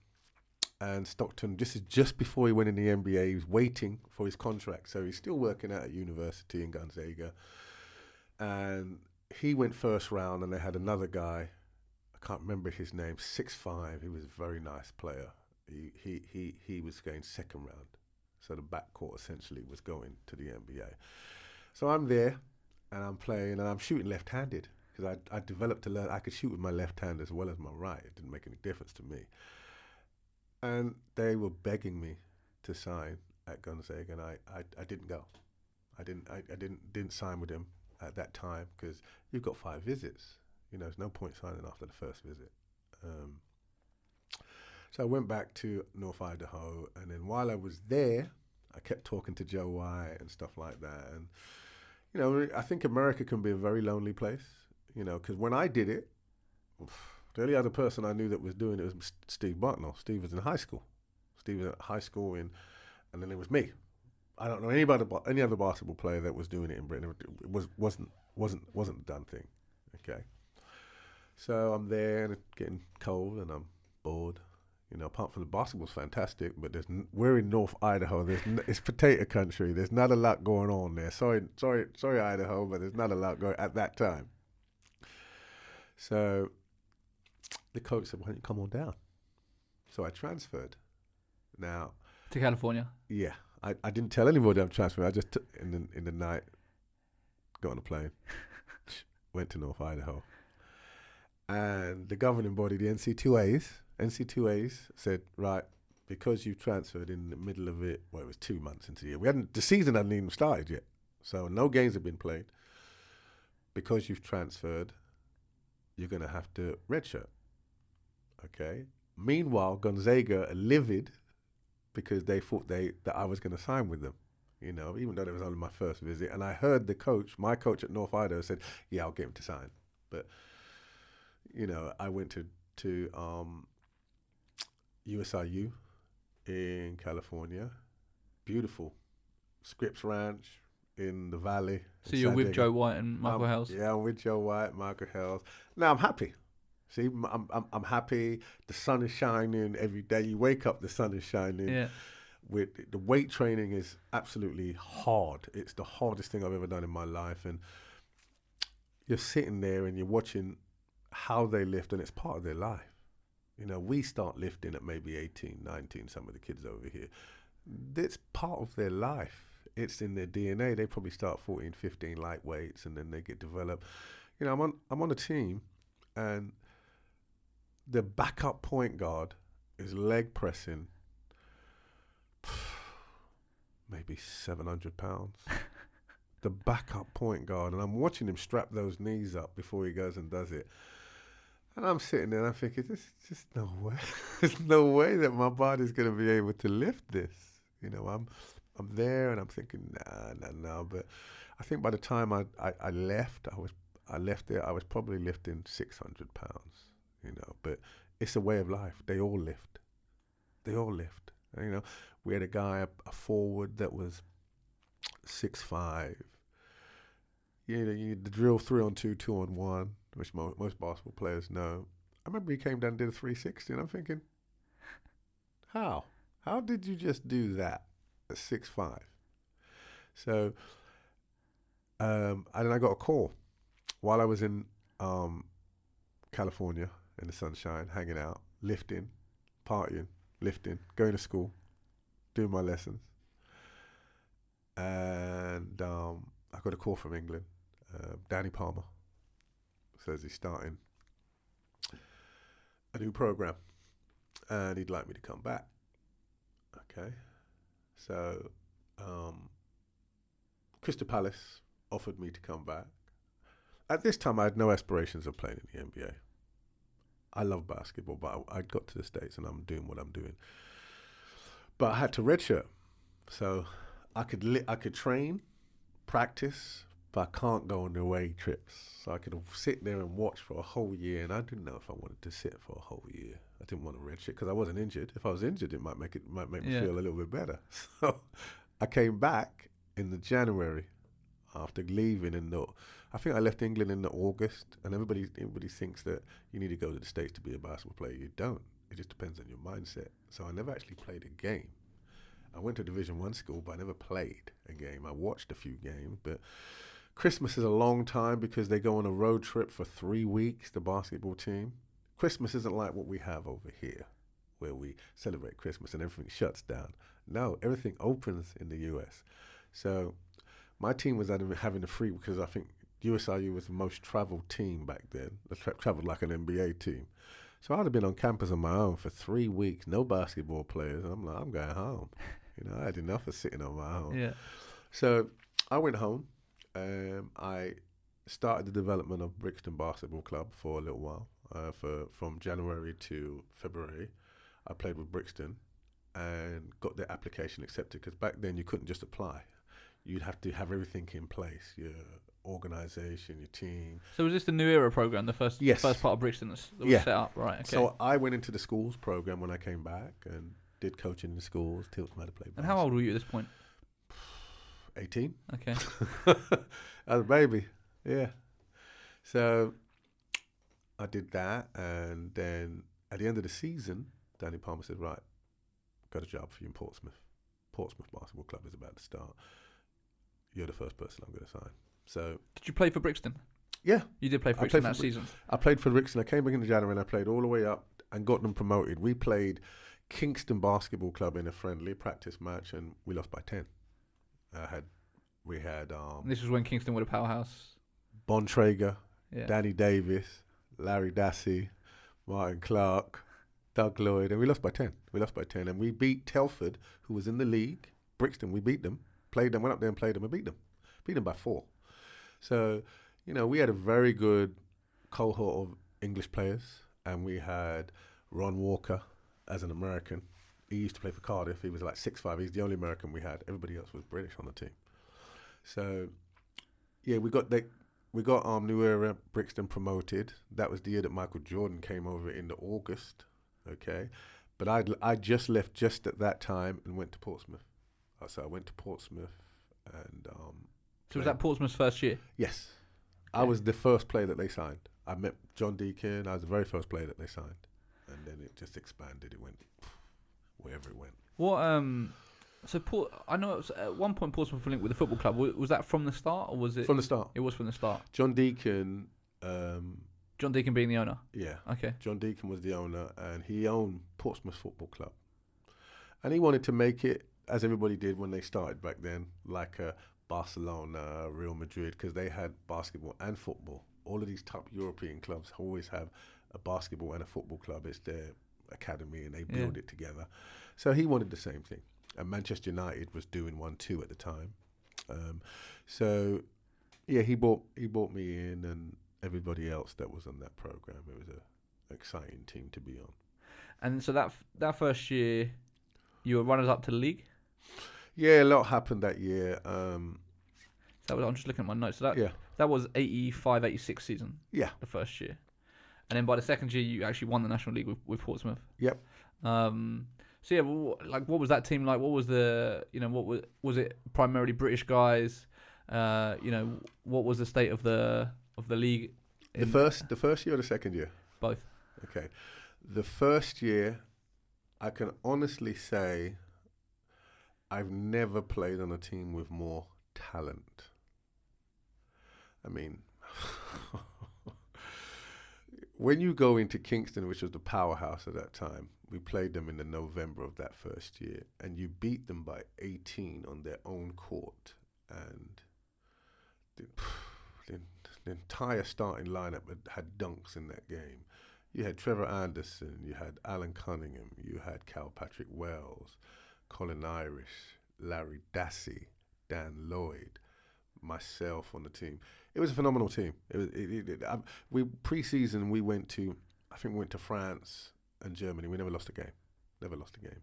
And Stockton, this is just before he went in the NBA. He was waiting for his contract. So he's still working at a university in Gonzaga. And he went first round, and they had another guy, I can't remember his name, 6'5". He was a very nice player. He was going second round. So the backcourt essentially was going to the NBA. So I'm there, and I'm playing, and I'm shooting left-handed, because I developed to learn I could shoot with my left hand as well as my right. It didn't make any difference to me. And they were begging me to sign at Gonzaga, and I didn't go. I didn't sign with him at that time because you've got 5 visits. There's no point signing after the first visit. So I went back to North Idaho, and then while I was there, I kept talking to Joe White and stuff like that. And I think America can be a very lonely place. Because when I did it, the only other person I knew that was doing it was Steve Bucknell. Steve was in high school. Steve was at high school, and then it was me. I don't know any other basketball player that was doing it in Britain. It wasn't a done thing. Okay. So I'm there and it's getting cold and I'm bored. Apart from the basketball's fantastic, but we're in North Idaho. It's potato country. There's not a lot going on there. Sorry, Idaho, but there's not a lot going at that time. So the coach said, "Why don't you come on down?" So I transferred. Now to California. Yeah, I didn't tell anybody I'm transferring. I just took in the night, got on a plane, went to North Idaho, and the governing body, the NC2As said, right, because you transferred in the middle of it, well, it was 2 months into the year. The season hadn't even started yet, so no games had been played. Because you've transferred, you're going to have to redshirt. Okay. Meanwhile, Gonzaga are livid because they thought that I was going to sign with them, even though it was only my first visit. And I heard my coach at North Idaho said, yeah, I'll get him to sign. But, I went to USIU in California. Beautiful. Scripps Ranch in the valley. So you're with Joe White and Michael Hales? Yeah, I'm with Joe White, Michael Hales. Now I'm happy. See, I'm happy. The sun is shining every day. You wake up, the sun is shining. Yeah. The weight training is absolutely hard. It's the hardest thing I've ever done in my life. And you're sitting there and you're watching how they lift, and it's part of their life. We start lifting at maybe 18, 19, some of the kids over here. It's part of their life. It's in their DNA. They probably start 14, 15 light weights, and then they get developed. I'm on a team, and the backup point guard is leg pressing maybe 700 pounds. The backup point guard, and I'm watching him strap those knees up before he goes and does it. And I'm sitting there and I'm thinking, there's just no way. There's no way that my body's going to be able to lift this. I'm there and I'm thinking, nah. But I think by the time I left, I left there, I was probably lifting 600 pounds, But it's a way of life. They all lift. We had a guy, a forward that was 6'5". You the drill 3-on-2, 2-on-1, which most basketball players know. I remember he came down and did a 360, and I'm thinking, how? How did you just do that at 6'5"? So, and then I got a call while I was in California in the sunshine, hanging out, lifting, partying, lifting, going to school, doing my lessons. And I got a call from England. Danny Palmer says he's starting a new program and he'd like me to come back. Okay. So Crystal Palace offered me to come back. At this time, I had no aspirations of playing in the NBA. I love basketball, but I got to the States and I'm doing what I'm doing. But I had to redshirt. So I could train, practice, but I can't go on the away trips. So I could sit there and watch for a whole year, and I didn't know if I wanted to sit for a whole year. I didn't want to redshirt because I wasn't injured. If I was injured, it might make me feel a little bit better. So I came back in the January after leaving I think I left England in the August, and everybody thinks that you need to go to the States to be a basketball player. You don't. It just depends on your mindset. So I never actually played a game. I went to Division 1 school, but I never played a game. I watched a few games, but Christmas is a long time because they go on a road trip for 3 weeks, the basketball team. Christmas isn't like what we have over here, where we celebrate Christmas and everything shuts down. No, everything opens in the US. So my team was having a free, because I think USIU was the most traveled team back then. They traveled like an NBA team. So I'd have been on campus on my own for 3 weeks, no basketball players. I'm like, I'm going home. I had enough of sitting on my own. Yeah. So I went home. I started the development of Brixton Basketball Club for a little while. From January to February, I played with Brixton and got their application accepted, because back then you couldn't just apply. You'd have to have everything in place, your organisation, your team. So was this the New Era program, the first part of Brixton that was set up? Right, okay. So I went into the schools program when I came back and did coaching in the schools, taught them how to play basketball. And how old were you at this point? 18. Okay. As a baby, yeah. So I did that, and then at the end of the season, Danny Palmer said, right, got a job for you in Portsmouth. Portsmouth Basketball Club is about to start. You're the first person I'm going to sign. So, did you play for Brixton? Yeah. You did play for Brixton that season? I played for Brixton. I came back in January and I played all the way up and got them promoted. We played Kingston Basketball Club in a friendly practice match and we lost by 10. This was when Kingston were a powerhouse. Bontrager, Danny Davis, Larry Dassey, Martin Clark, Doug Lloyd, and we lost by 10. And we beat Telford, who was in the league. Brixton, we beat them. Played them, went up there and played them and beat them. Beat them by 4. So, we had a very good cohort of English players, and we had Ron Walker as an American. He used to play for Cardiff. He was like 6'5". He's the only American we had. Everybody else was British on the team. So, yeah, we got New Era Brixton promoted. That was the year that Michael Jordan came over in the August. Okay, but I just left just at that time and went to Portsmouth. So I went to Portsmouth and. So was that Portsmouth's first year? Yes. Okay. I was the first player that they signed. I met John Deacon. I was the very first player that they signed. And then it just expanded. It went wherever it went. What, I know it was, at one point Portsmouth were linked with the football club. Was that from the start or was it? From the start. It was from the start. John Deacon. John Deacon being the owner? Yeah. Okay. John Deacon was the owner and he owned Portsmouth Football Club. And he wanted to make it, as everybody did when they started back then, like a Barcelona, Real Madrid, because they had basketball and football. All of these top European clubs always have a basketball and a football club. It's their academy and they build it together. So he wanted the same thing. And Manchester United was doing one too at the time. So, yeah, he brought me in and everybody else that was on that program. It was an exciting team to be on. And so that first year, you were runners up to the league? Yeah, a lot happened that year. I'm just looking at my notes. So that was 85-86 season. Yeah, the first year, and then by the second year, you actually won the National League with Portsmouth. Yep. So yeah, what was that team like? What was was it primarily British guys? What was the state of the league? The first year or the second year? Both. Okay, the first year, I can honestly say I've never played on a team with more talent. I mean, when you go into Kingston, which was the powerhouse at that time, we played them in the November of that first year, and you beat them by 18 on their own court, and the entire starting lineup had dunks in that game. You had Trevor Anderson, you had Alan Cunningham, you had Cal Patrick Wells, Colin Irish, Larry Dassey, Dan Lloyd, myself on the team. It was a phenomenal team. We pre-season we went to France and Germany. We never lost a game.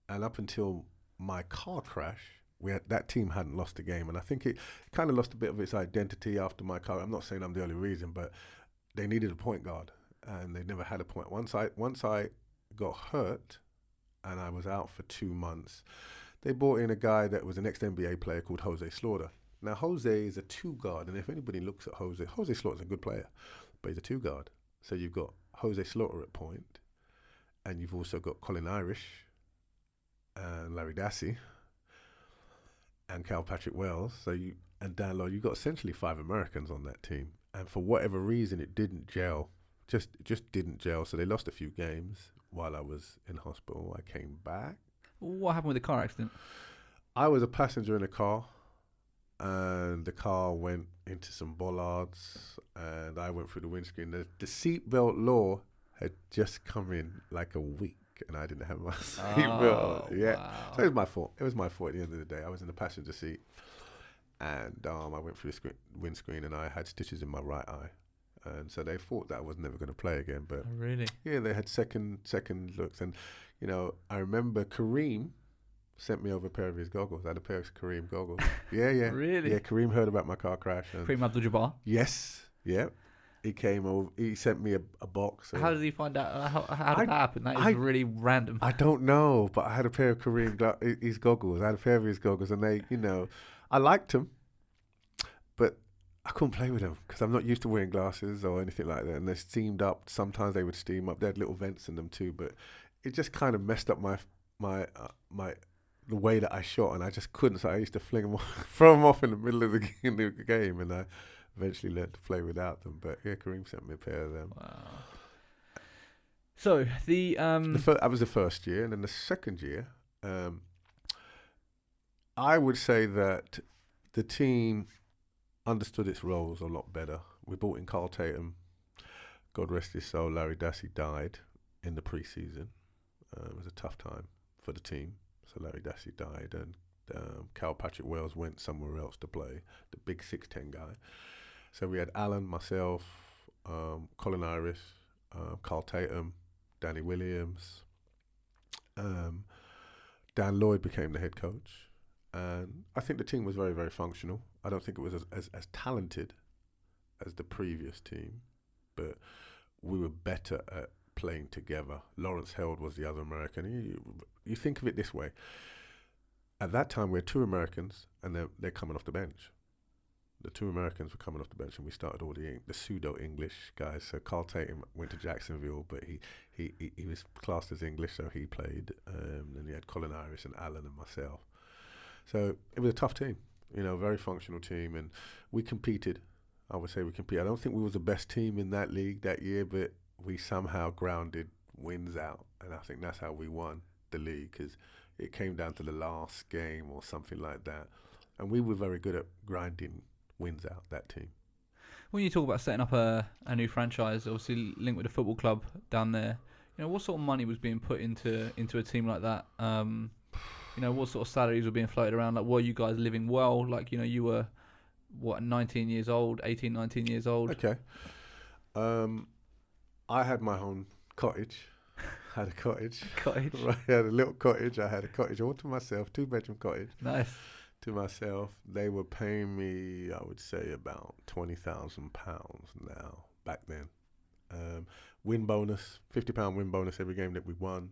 And up until my car crash, that team hadn't lost a game. And I think it kind of lost a bit of its identity after my car. I'm not saying I'm the only reason, but they needed a point guard. And they never had a point. Once I got hurt and I was out for 2 months, they brought in a guy that was an ex-NBA player called Jose Slaughter. Now, Jose is a 2-guard, and if anybody looks at Jose Slaughter's a good player, but he's a 2-guard. So you've got Jose Slaughter at point, and you've also got Colin Irish and Larry Dassey and Cal Patrick Wells. And Dan Lloyd. You've got essentially 5 Americans on that team. And for whatever reason, it didn't gel. Just didn't gel. So they lost a few games while I was in hospital. I came back. What happened with the car accident? I was a passenger in a car, and the car went into some bollards, and I went through the windscreen. The seatbelt law had just come in like a week, and I didn't have my seatbelt. Yeah, wow. So it was my fault. It was my fault at the end of the day. I was in the passenger seat, and I went through the windscreen, and I had stitches in my right eye. And so they thought that I was never going to play again. But Oh, really? yeah, they had second looks. And, you know, I remember Kareem sent me over a pair of his goggles. I had a pair of Kareem goggles. Yeah. Really? Yeah, Kareem heard about my car crash. And Kareem Abdul-Jabbar? yes, yeah. He came over. He sent me a box. How did he find out? How did that happen? That is really random. I don't know, but I had a pair of Kareem his goggles. I had a pair of his goggles, and they, you know, I liked them, but I couldn't play with them because I'm not used to wearing glasses or anything like that. And they steamed up. Sometimes they would steam up. They had little vents in them too, but it just kind of messed up my the way that I shot, and I just couldn't. So I used to throw them off in the middle of the game, and I eventually learned to play without them. But yeah, Kareem sent me a pair of them. Wow. So that was the first year, and then the second year, I would say that the team understood its roles a lot better. We brought in Carl Tatum. God rest his soul, Larry Dassey died in the pre-season. It was a tough time for the team. So Larry Dassey died, and Cal Patrick Wells went somewhere else to play, the big 6'10" guy. So we had Alan, myself, Colin Iris, Carl Tatum, Danny Williams. Dan Lloyd became the head coach. And I think the team was very, very functional. I don't think it was as talented as the previous team, but we were better at playing together. Lawrence Held was the other American. You think of it this way. At that time, we had two Americans, and they're coming off the bench. The two Americans were coming off the bench, and we started all the pseudo-English guys. So Carl Tatum went to Jacksonville, but he was classed as English, so he played. And you had Colin Iris and Alan and myself. So it was a tough team, you know, very functional team, and we competed. I would say we competed. I don't think we was the best team in that league that year, but we somehow grounded wins out, and I think that's how we won the league, because it came down to the last game or something like that, and we were very good at grinding wins out, that team. When you talk about setting up a new franchise, obviously linked with a football club down there, you know, what sort of money was being put into a team like that? You know, what sort of salaries were being floated around? Like, were you guys living well? Like, you know, you were, 19 years old, 18, 19 years old? Okay. I had my own cottage. Had a cottage. Cottage? Right, I had a little cottage. I had a cottage all to myself, 2-bedroom cottage. Nice. To myself. They were paying me, I would say, about £20,000 now, back then. Win bonus, £50 win bonus every game that we won.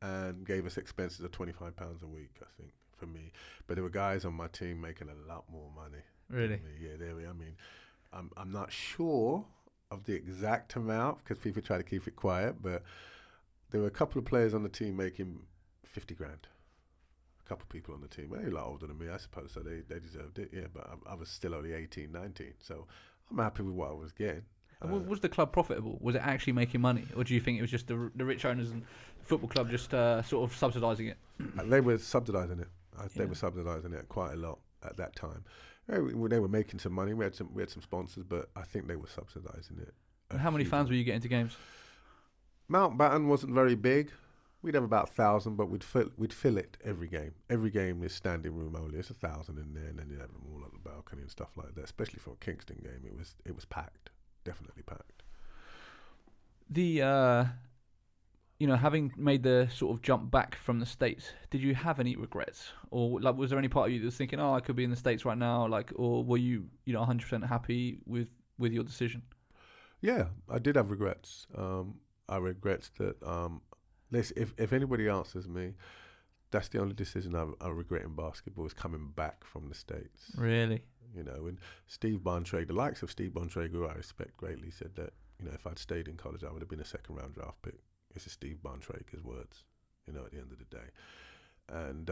And gave us expenses of £25 a week, I think, for me. But there were guys on my team making a lot more money. Really? Yeah, I mean, I'm not sure of the exact amount because people try to keep it quiet, but there were a couple of players on the team making 50 grand. A couple of people on the team. They're a lot older than me, I suppose, so they deserved it, yeah, but I was still only 18, 19, so I'm happy with what I was getting. And was the club profitable? Was it actually making money? Or do you think it was just the rich owners and the football club just sort of subsidising it? They were subsidising it. They were subsidising it quite a lot at that time. They were making some money. We had some sponsors, but I think they were subsidising it. And how many fans were you getting to games? Mountbatten wasn't very big. We'd have about 1,000, but we'd fill it every game. Every game is standing room only. It's 1,000 in there, and then you have them all on the balcony and stuff like that. Especially for a Kingston game, it was packed. Definitely packed. You know, having made the sort of jump back from the States, did you have any regrets, or like was there any part of you that was thinking, "Oh, I could be in the States right now," like, or were you 100% happy with your decision? Yeah, I did have regrets. I regret that. If anybody answers me, that's the only decision I regret in basketball is coming back from the States. Really? You know, and Steve Bontrager, the likes of Steve Bontrager, who I respect greatly, said that, you know, if I'd stayed in college, I would have been a second-round draft pick. This is Steve Bontrager's words, you know, at the end of the day. And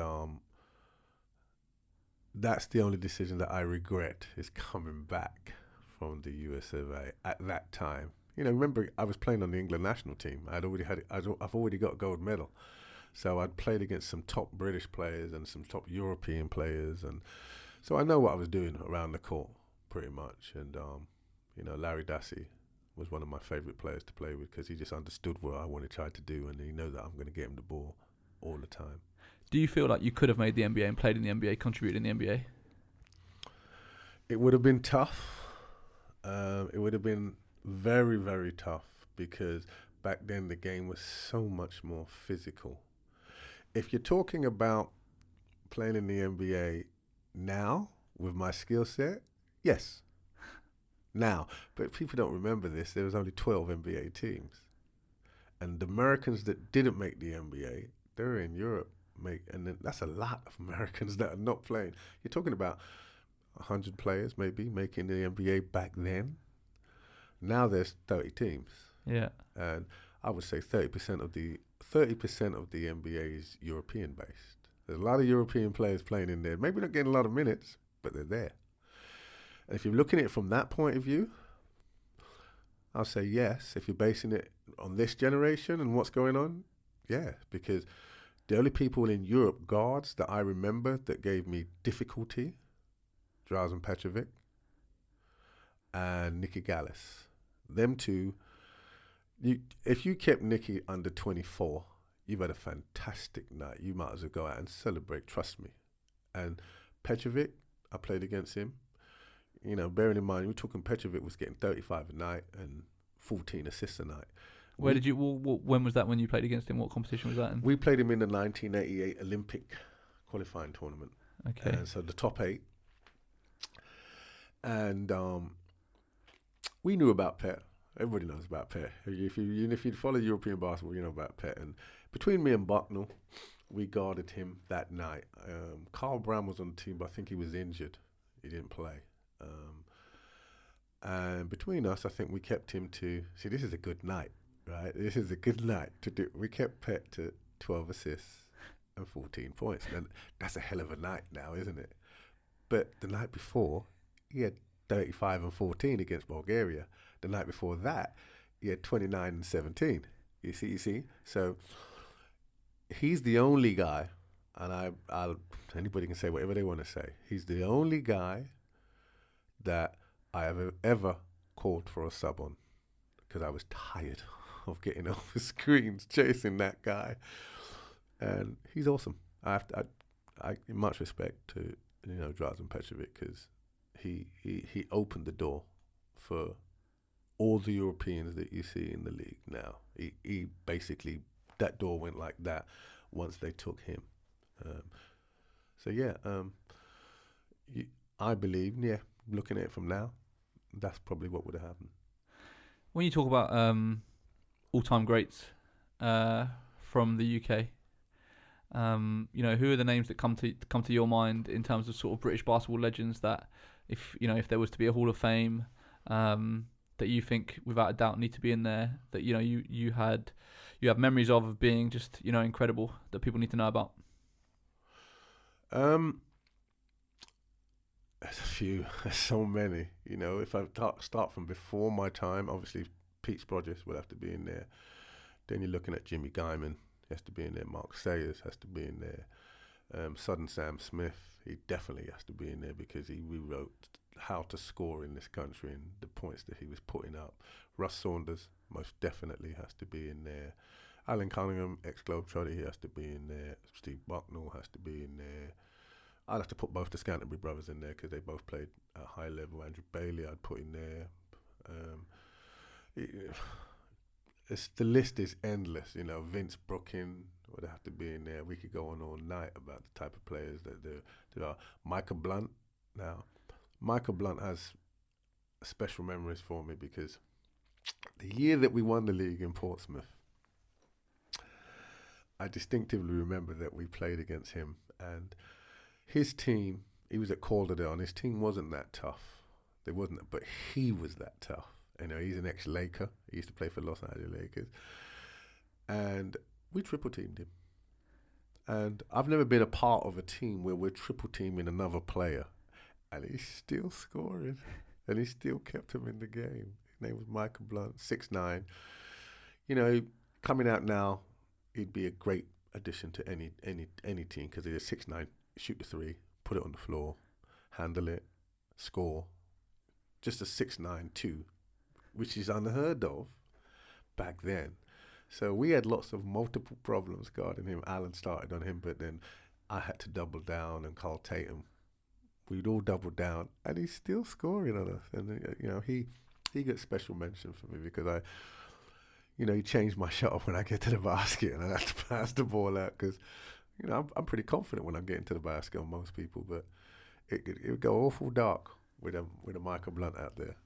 that's the only decision that I regret is coming back from the US of A at that time. You know, remember, I was playing on the England national team. I've already got a gold medal. So I'd played against some top British players and some top European players, and so I know what I was doing around the court pretty much. And you know, Larry Dassey was one of my favourite players to play with because he just understood what I wanted to try to do, and he knew that I'm going to get him the ball all the time. Do you feel like you could have made the NBA and played in the NBA, contributed in the NBA? It would have been tough. It would have been very, very tough because back then the game was so much more physical. If you're talking about playing in the NBA now with my skill set, yes. Now, but people don't remember this. There was only 12 NBA teams. And the Americans that didn't make the NBA, they were in Europe. And then that's a lot of Americans that are not playing. You're talking about 100 players maybe making the NBA back then. Now there's 30 teams. Yeah. And I would say 30% of the NBA is European based. There's a lot of European players playing in there. Maybe not getting a lot of minutes, but they're there. And if you're looking at it from that point of view, I'll say yes. If you're basing it on this generation and what's going on, yeah, because the only people in Europe, guards, that I remember that gave me difficulty, Drazen Petrovic and Nicky Gallis. Them two, if you kept Nicky under 24, you've had a fantastic night. You might as well go out and celebrate, trust me. And Petrovic, I played against him. You know, bearing in mind, we're talking Petrovic was getting 35 a night and 14 assists a night. When was that when you played against him? What competition was that in? We played him in the 1988 Olympic qualifying tournament. Okay. And so the top 8. And we knew about Pet. Everybody knows about Pet. If you follow European basketball, you know about Pet. And between me and Bucknell, we guarded him that night. Carl Brown was on the team, but I think he was injured. He didn't play. And between us, I think we kept him to... See, this is a good night, right? This is a good night to do... We kept Pet to 12 assists and 14 points. And that's a hell of a night now, isn't it? But the night before, he had 35 and 14 against Bulgaria. The night before that, he had 29 and 17. You see? So he's the only guy, and anybody can say whatever they want to say. He's the only guy that I have ever called for a sub on because I was tired of getting over screens chasing that guy. And he's awesome. I much respect to Drazen Petrovic because he opened the door for all the Europeans that you see in the league now. He basically, that door went like that once they took him. I believe, looking at it from now, that's probably what would have happened. When you talk about all-time greats from the UK, who are the names that come to your mind in terms of sort of British basketball legends that, if there was to be a Hall of Fame, that you think without a doubt need to be in there, that you have memories of being just incredible, that people need to know about? There's a few. There's so many. If I start from before my time, obviously Pete Sprogis would have to be in there. Then you're looking at Jimmy Guyman, he has to be in there. Mark Sayers has to be in there. Sudden Sam Smith, he definitely has to be in there because he rewrote how to score in this country and the points that he was putting up. Russ Saunders most definitely has to be in there. Alan Cunningham, ex-Globetrotter, he has to be in there. Steve Bucknell has to be in there. I'd have to put both the Scantlebury brothers in there because they both played at high level. Andrew Bailey I'd put in there. The list is endless. Vince Brookin would have to be in there. We could go on all night about the type of players that there are. Michael Blunt. Now, Michael Blunt has special memories for me because the year that we won the league in Portsmouth, I distinctively remember that we played against him and his team, he was at Calderwood, and his team wasn't that tough. They wasn't, but he was that tough. He's an ex-Laker. He used to play for Los Angeles Lakers. And we triple-teamed him. And I've never been a part of a team where we're triple-teaming another player. And he's still scoring. And he still kept him in the game. His name was Michael Blunt, 6'9". Coming out now, he'd be a great addition to any team because he's a 6'9", shoot the three, put it on the floor, handle it, score. Just a 6'9", 2, which is unheard of back then. So we had lots of multiple problems guarding him. Alan started on him, but then I had to double down, and Carl Tatum. We'd all double down, and he's still scoring on us. And he gets special mention for me because he changed my shot up when I get to the basket, and I have to pass the ball out because, I'm pretty confident when I'm getting to the basket on most people, but it would go awful dark with a Michael Blunt out there.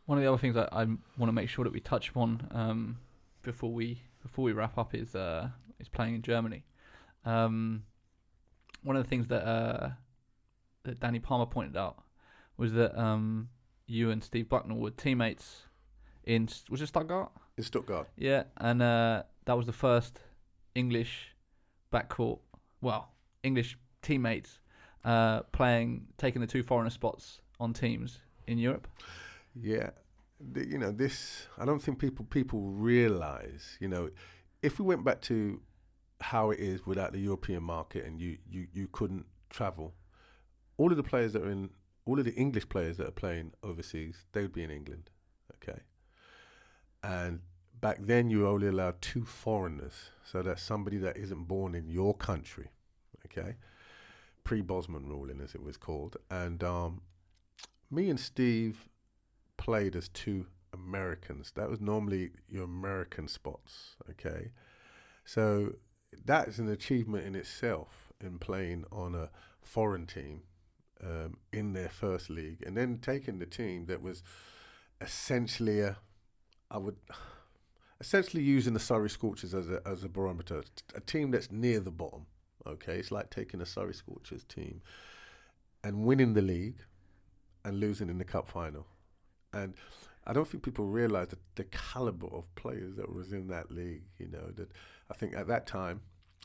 One of the other things I want to make sure that we touch upon before we wrap up is playing in Germany. One of the things that Danny Palmer pointed out was that you and Steve Bucknell were teammates was it Stuttgart? In Stuttgart. Yeah, and that was the first English backcourt, English teammates taking the two foreigner spots on teams in Europe. Yeah, this, I don't think people realise, if we went back to how it is without the European market and you couldn't travel, all of the English players that are playing overseas, they would be in England, okay? And back then you were only allowed 2 foreigners, so that's somebody that isn't born in your country, okay? Pre-Bosman ruling, as it was called. And me and Steve played as 2 Americans. That was normally your American spots, okay? So that is an achievement in itself in playing on a foreign team in their first league, and then taking the team that was essentially using the Surrey Scorchers as a barometer, a team that's near the bottom, okay? It's like taking a Surrey Scorchers team and winning the league and losing in the cup final. And I don't think people realise the calibre of players that was in that league. That I think at that time,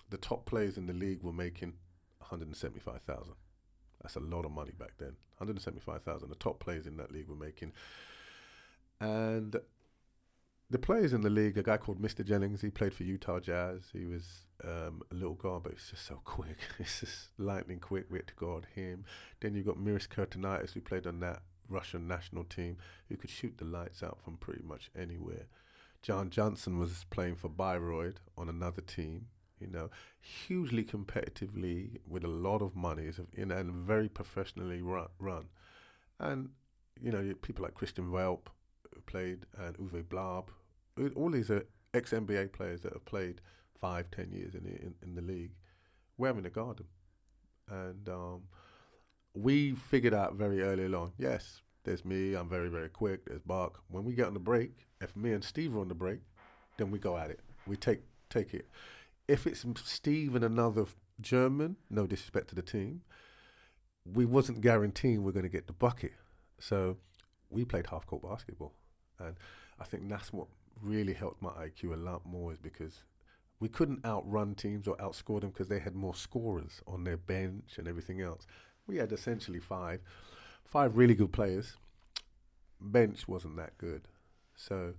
the top players in the league were making 175,000. That's a lot of money back then. 175,000. The top players in that league were making, and the players in the league, a guy called Mr. Jennings, he played for Utah Jazz. He was a little guard, but he's just so quick. It's just lightning quick. We had to guard him. Then you've got Miris Kurtanitis, who played on that Russian national team, who could shoot the lights out from pretty much anywhere. John Johnson was playing for Bayreuth on another team, hugely competitive league with a lot of money, and very professionally run. And, people like Christian Welp who played, and Uwe Blab, all these are ex-NBA players that have played 5-10 years in the league. We're having to guard them. And we figured out very early on, yes, there's me, I'm very, very quick, there's Bark. When we get on the break, if me and Steve are on the break, then we go at it. We take it. If it's Steve and another German, no disrespect to the team, we wasn't guaranteeing we're going to get the bucket. So we played half-court basketball. And I think that's what really helped my IQ a lot more, is because we couldn't outrun teams or outscore them because they had more scorers on their bench and everything else. We had essentially five really good players. Bench wasn't that good. So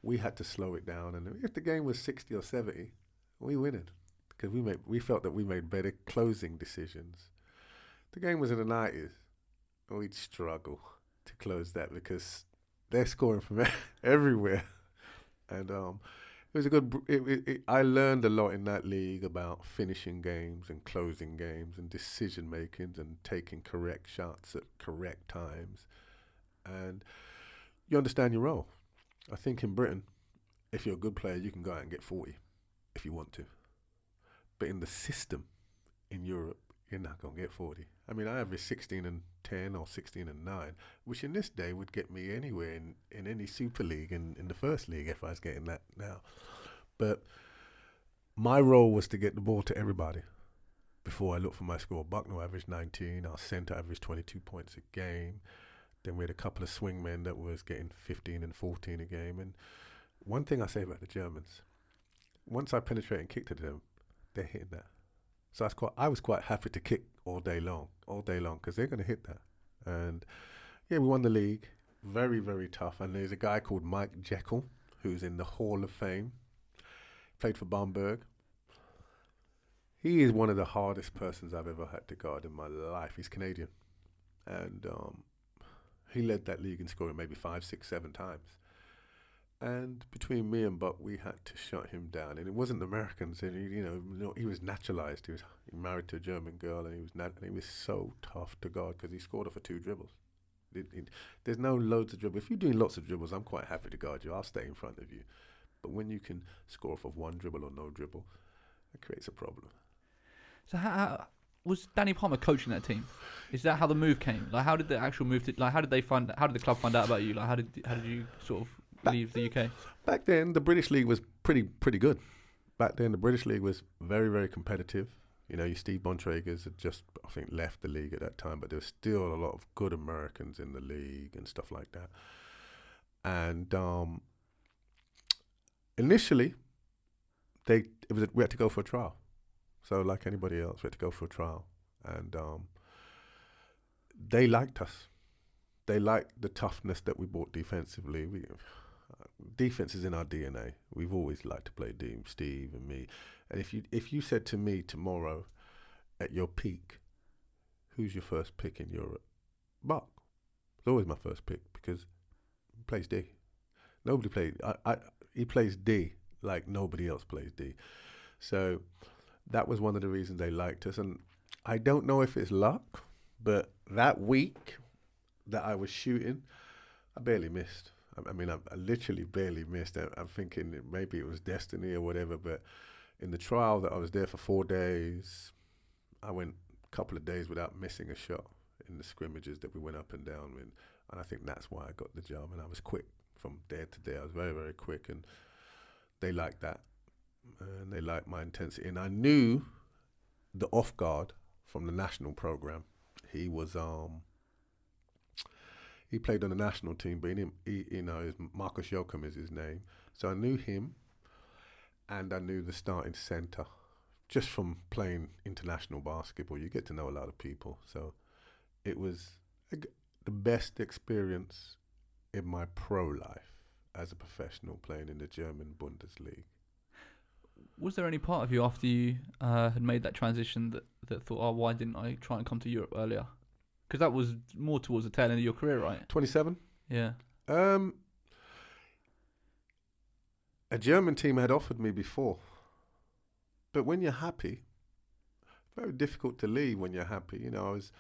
we had to slow it down. And if the game was 60 or 70, we win it, because we felt that we made better closing decisions. The game was in the 90s, and we'd struggle to close that because they're scoring from everywhere. And it was a good. I learned a lot in that league about finishing games and closing games and decision making and taking correct shots at correct times. And you understand your role. I think in Britain, if you're a good player, you can go out and get 40 if you want to. But in the system in Europe, you're not going to get 40. I mean, I averaged 16 and 10 or 16 and 9, which in this day would get me anywhere in any Super League, in the first league, if I was getting that now. But my role was to get the ball to everybody before I looked for my score. Bucknell averaged 19. Our centre averaged 22 points a game. Then we had a couple of swingmen that was getting 15 and 14 a game. And one thing I say about the Germans, once I penetrate and kick to them, they're hitting that. So I was quite happy to kick all day long, because they're going to hit that. And yeah, we won the league. Very, very tough. And there's a guy called Mike Jekyll, who's in the Hall of Fame. Played for Bamberg. He is one of the hardest persons I've ever had to guard in my life. He's Canadian. And he led that league in scoring maybe 5, 6, 7 times. And between me and Buck, we had to shut him down. And it wasn't the Americans. And he was naturalized. He was married to a German girl, and he was so tough to guard because he scored off of 2 dribbles. There's no loads of dribbles. If you're doing lots of dribbles, I'm quite happy to guard you. I'll stay in front of you. But when you can score off of 1 dribble or no dribble, it creates a problem. So how was Danny Palmer coaching that team? Is that how the move came? Like, how did the actual move? How did the club find out about you? Like, how did you sort of leave the UK? Back then, the British League was pretty good. Back then, the British League was very, very competitive. Your Steve Bontrager's had just, I think, left the league at that time, but there was still a lot of good Americans in the league and stuff like that. And initially, we had to go for a trial. So like anybody else, we had to go for a trial. And they liked us. They liked the toughness that we brought defensively. Defense is in our DNA. We've always liked to play team, Steve and me. And if you said to me tomorrow, at your peak, who's your first pick in Europe? Buck. It's always my first pick because he plays D. Nobody plays. He plays D like nobody else plays D. So that was one of the reasons they liked us. And I don't know if it's luck, but that week that I was shooting, I barely missed. I mean, I literally barely missed. I'm thinking that maybe it was destiny or whatever, but in the trial that I was there for 4 days, I went a couple of days without missing a shot in the scrimmages that we went up and down with. And I think that's why I got the job. And I was quick from there to there. I was very, very quick. And they liked that. And they liked my intensity. And I knew the off guard from the national program. He was... He played on the national team, but Marcus Joachim is his name. So I knew him, and I knew the starting centre. Just from playing international basketball, you get to know a lot of people. So it was the best experience in my pro life as a professional playing in the German Bundesliga. Was there any part of you after you had made that transition that thought, oh, why didn't I try and come to Europe earlier? Because that was more towards the tail end of your career, right? 27? Yeah. A German team had offered me before. But when you're happy, very difficult to leave when you're happy. I was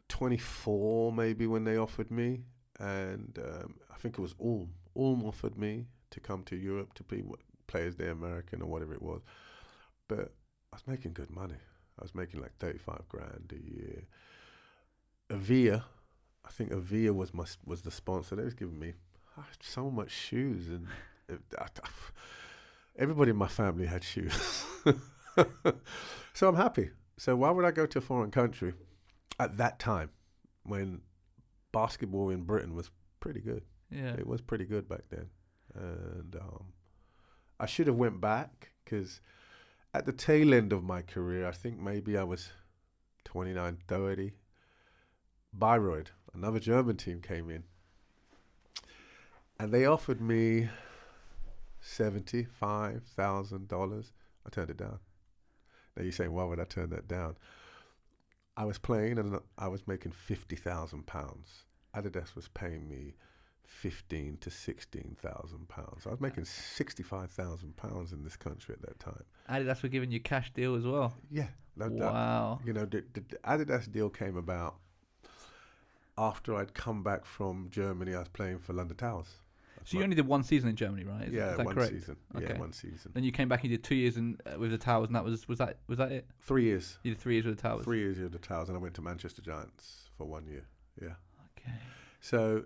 24 maybe when they offered me. And I think it was Ulm. Ulm offered me to come to Europe to play as their American or whatever it was. But I was making good money. I was making like 35 grand a year. Avia, I think Avia was the sponsor. They was giving me so much shoes, and everybody in my family had shoes. So I'm happy. So why would I go to a foreign country at that time when basketball in Britain was pretty good? Yeah, it was pretty good back then, and I should have went back because at the tail end of my career, I think maybe I was 29, 30. Bayreuth, another German team, came in and they offered me $75,000. I turned it down. Now you're saying, why would I turn that down? I was playing and I was making £50,000. Adidas was paying me £15,000 to £16,000. I was making £65,000 in this country at that time. Adidas were giving you cash deal as well. Yeah. Wow. The Adidas deal came about after I'd come back from Germany. I was playing for London Towers. So you only did 1 season in Germany, right? Is that one correct? Season. Okay. Yeah, 1 season. Then you came back and you did 2 years with the Towers, and that was that it? 3 years. You did 3 years with the Towers. 3 years with the Towers, and I went to Manchester Giants for 1 year. Yeah. Okay. So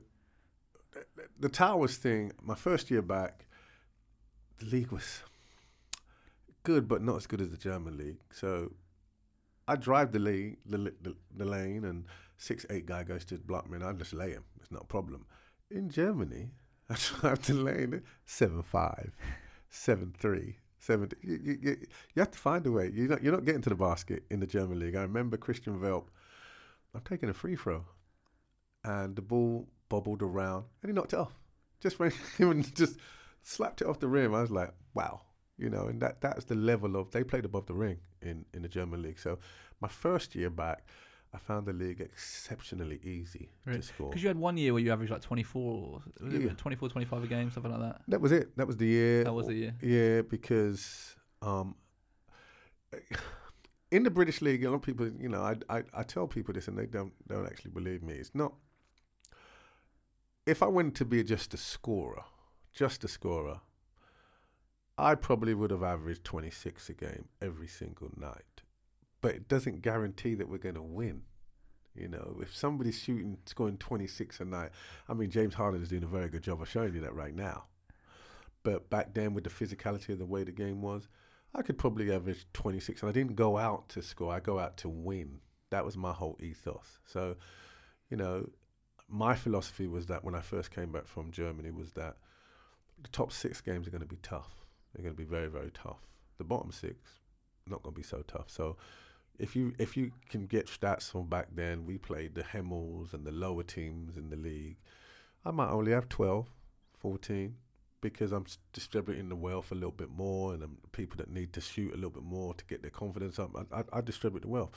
the Towers thing, my first year back, the league was good, but not as good as the German league. So I drive the lane, and 6'8" guy goes to block me, and I just lay him. It's not a problem. In Germany, I drive the lane 7'5", 7'3", 7. You have to find a way. You're not getting to the basket in the German league. I remember Christian Velp. I'm taking a free throw, and the ball bobbled around, and he knocked it off. Just when he just slapped it off the rim, I was like, wow. And that's the level of, they played above the ring in the German league. So my first year back, I found the league exceptionally easy to score. Because you had one year where you averaged like 24, 25 a game, something like that. That was it. That was the year. That was the year. Yeah, because in the British League, a lot of people, I tell people this and they don't actually believe me. It's not. If I went to be just a scorer, I probably would have averaged 26 a game every single night. But it doesn't guarantee that we're going to win. If somebody's scoring 26 a night, I mean, James Harden is doing a very good job of showing you that right now. But back then, with the physicality of the way the game was, I could probably average 26. And I didn't go out to score. I go out to win. That was my whole ethos. So, my philosophy was that when I first came back from Germany was that the top 6 games are going to be tough. They're going to be very, very tough. The bottom 6, not going to be so tough. So, if you can get stats from back then, we played the Hemels and the lower teams in the league. I might only have 12, 14, because I'm distributing the wealth a little bit more, and people that need to shoot a little bit more to get their confidence up, I distribute the wealth.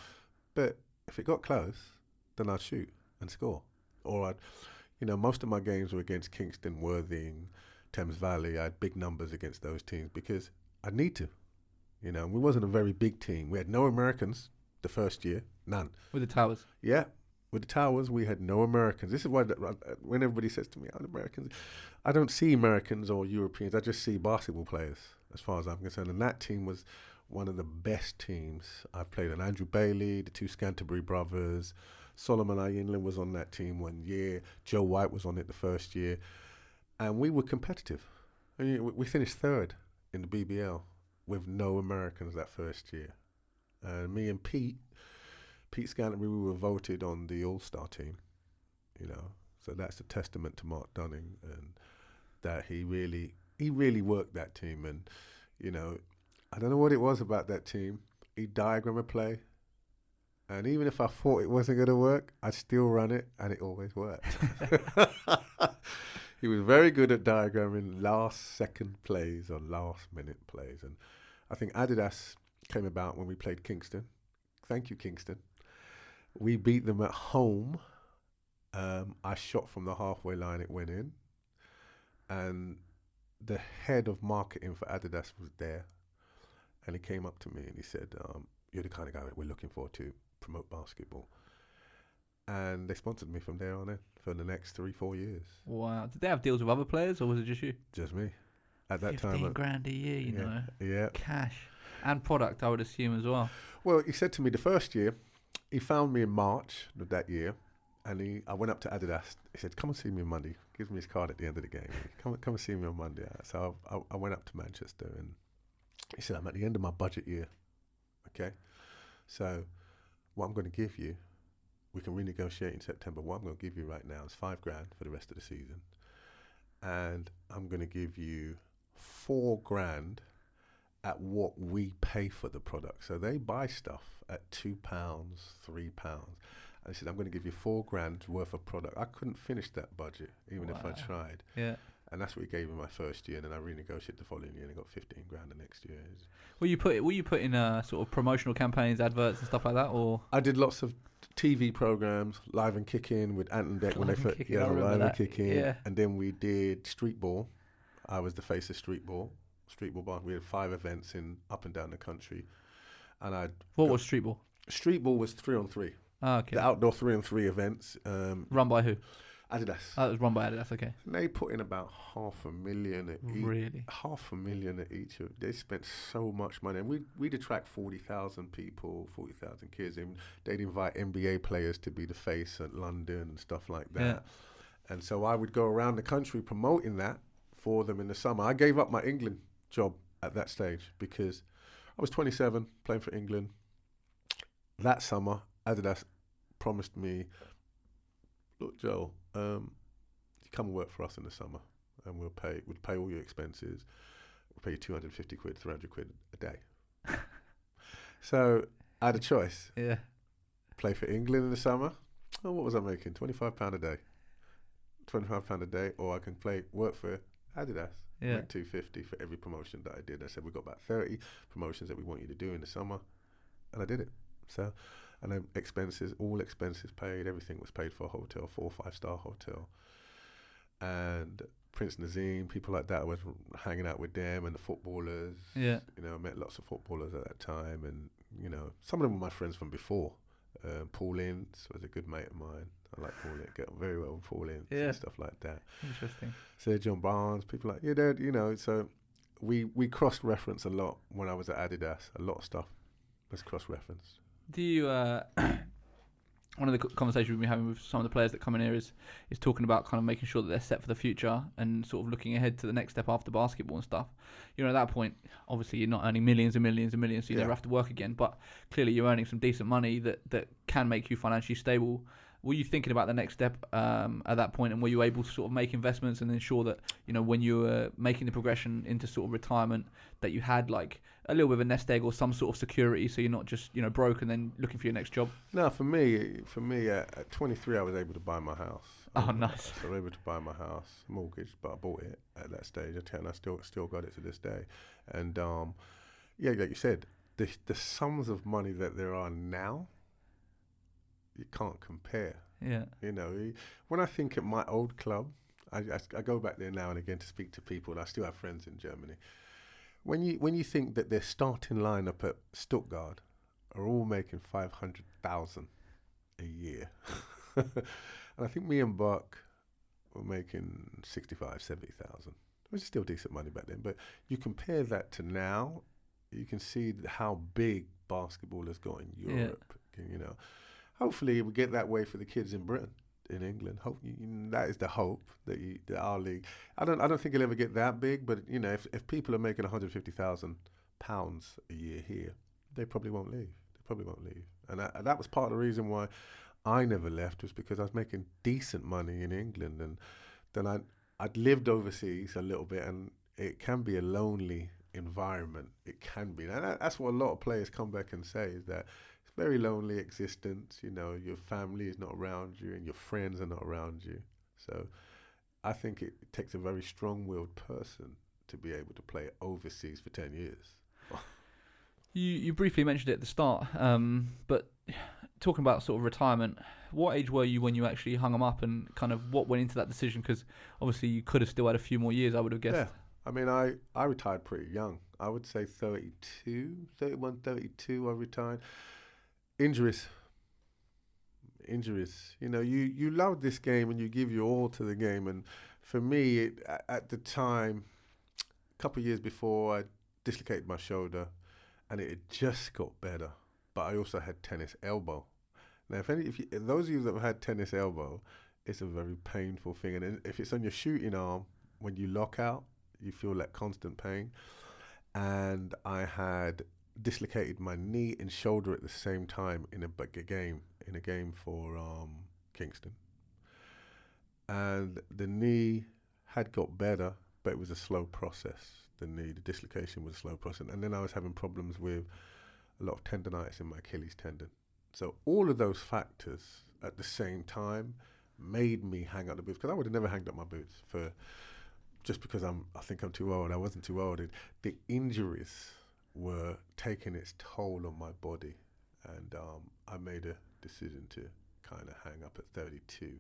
But if it got close, then I'd shoot and score. Or most of my games were against Kingston, Worthing, Thames Valley. I had big numbers against those teams because I need to. We wasn't a very big team. We had no Americans the first year, none. With the Towers? Yeah, with the Towers, we had no Americans. This is why when everybody says to me, Americans, I don't see Americans or Europeans. I just see basketball players, as far as I'm concerned. And that team was one of the best teams I've played on. Andrew Bailey, the 2 Scanterbury brothers, Solomon Ayinla was on that team one year. Joe White was on it the first year. And we were competitive. We finished 3rd in the BBL. With no Americans that first year. Me and Pete Scanterbury, we were voted on the All-Star team, So that's a testament to Mark Dunning and that he really worked that team. And, I don't know what it was about that team. He diagrammed a play. And even if I thought it wasn't going to work, I'd still run it and it always worked. He was very good at diagramming last-second plays or last-minute plays. And I think Adidas came about when we played Kingston. Thank you, Kingston. We beat them at home. I shot from the halfway line. It went in. And the head of marketing for Adidas was there. And he came up to me and he said, you're the kind of guy that we're looking for to promote basketball. And they sponsored me from there on in for the next 3-4 years. Wow. Did they have deals with other players or was it just you? Just me. At that 15 time. 15 grand a year, you know. Yeah. Cash. And product, I would assume, as well. Well, he said to me the first year, he found me in March of that year, and I went up to Adidas. He said, come and see me on Monday. Gives me his card at the end of the game. Come and see me on Monday. So I went up to Manchester, and he said, I'm at the end of my budget year. Okay? So what I'm going to give you, we can renegotiate in September. What I'm going to give you right now is $5 grand for the rest of the season. And I'm going to give you $4 grand at what we pay for the product. So they buy stuff at £2, £3. And I said, I'm going to give you $4 grand worth of product. I couldn't finish that budget, even if I tried. Yeah. And that's what he gave me my first year. And then I renegotiated the following year and I got 15 grand the next year. Were you put in sort of promotional campaigns, adverts and stuff like that, or? I did lots of TV programs, Live and Kick In with Ant and Deck when they first, Live and Kick In. Yeah. And then we did Street Ball. I was the face of Street Ball bar. We had 5 events up and down the country. And what was Street Ball? Street Ball was 3-on-3. Oh, okay. The outdoor 3-on-3 events. Run by who? Adidas. Oh, it was run by Adidas, okay. And they put in about $500,000 at each. Really? $500,000 at each. They spent so much money. And we'd attract 40,000 people, 40,000 kids. And they'd invite NBA players to be the face at London and stuff like that. Yeah. And so I would go around the country promoting that for them in the summer. I gave up my England job at that stage because I was 27 playing for England. That summer, Adidas promised me, look, Joel, you come and work for us in the summer and we'd pay all your expenses. We'll pay you 250 quid, 300 quid a day. So I had a choice. Yeah. Play for England in the summer. Oh, what was I making? £25 a day. £25 a day, or I can work for Adidas. Yeah. Make $250 for every promotion that I did. I said, we've got about 30 promotions that we want you to do in the summer. And I did it. So And then all expenses paid, everything was paid for a hotel, 4 or 5 star hotel. And Prince Nazim, people like that, I was hanging out with them and the footballers. Yeah. You know, I met lots of footballers at that time, and, you know, some of them were my friends from before. Paul Ince was a good mate of mine. I like Paul Ince, get very well with Paul Ince and stuff like that. Interesting. Sir John Barnes, people like, you know, so we cross-reference a lot when I was at Adidas. A lot of stuff was cross-referenced. Do you, one of the conversations we've been having with some of the players that come in here is talking about kind of making sure that they're set for the future and sort of looking ahead to the next step after basketball and stuff. You know, at that point, obviously you're not earning millions and millions and millions, so you never have to work again, but clearly you're earning some decent money that can make you financially stable. Were you thinking about the next step at that point, and were you able to sort of make investments and ensure that, you know, when you were making the progression into sort of retirement, that you had like a little bit of a nest egg or some sort of security, so you're not just, you know, broke and then looking for your next job? No, for me, at 23, I was able to buy my house. Oh, nice. So I was able to buy my house, mortgaged, but I bought it at that stage, and I still got it to this day. And yeah, like you said, the sums of money that there are now, you can't compare. Yeah. You know, when I think at my old club, I go back there now and again to speak to people, and I still have friends in Germany. When you think that their starting lineup at Stuttgart are all making 500,000 a year, and I think me and Buck were making 65, 70,000, which is still decent money back then. But you compare that to now, you can see how big basketball has got in Europe. Yeah. You know, hopefully we get that way for the kids in Britain, in England. That is the hope that our league. I don't think it'll ever get that big, but you know, if people are making £150,000 a year here, they probably won't leave. And that was part of the reason why I never left, was because I was making decent money in England, and then I'd lived overseas a little bit, and it can be a lonely environment. It can be, and that's what a lot of players come back and say, is that it's very lonely existence. You know, your family is not around you, and your friends are not around you. So I think it takes a very strong-willed person to be able to play overseas for 10 years. You briefly mentioned it at the start, but talking about sort of retirement, what age were you when you actually hung them up, and kind of what went into that decision? Because obviously you could have still had a few more years, I would have guessed. Yeah, I mean, I retired pretty young. I would say 32, 31, 32 I retired. Injuries. You know, you love this game and you give your all to the game. And for me, at the time, a couple of years before, I dislocated my shoulder, and it had just got better. But I also had tennis elbow. Now, if those of you that have had tennis elbow, it's a very painful thing. And if it's on your shooting arm, when you lock out, you feel that constant pain. And I had dislocated my knee and shoulder at the same time in a game for Kingston. And the knee had got better, but it was a slow process. The dislocation was a slow process. And then I was having problems with a lot of tendonitis in my Achilles tendon. So all of those factors at the same time made me hang up the boots, because I would have never hanged up my boots just because I think I'm too old. I wasn't too old. The injuries were taking its toll on my body, and I made a decision to kind of hang up at 32.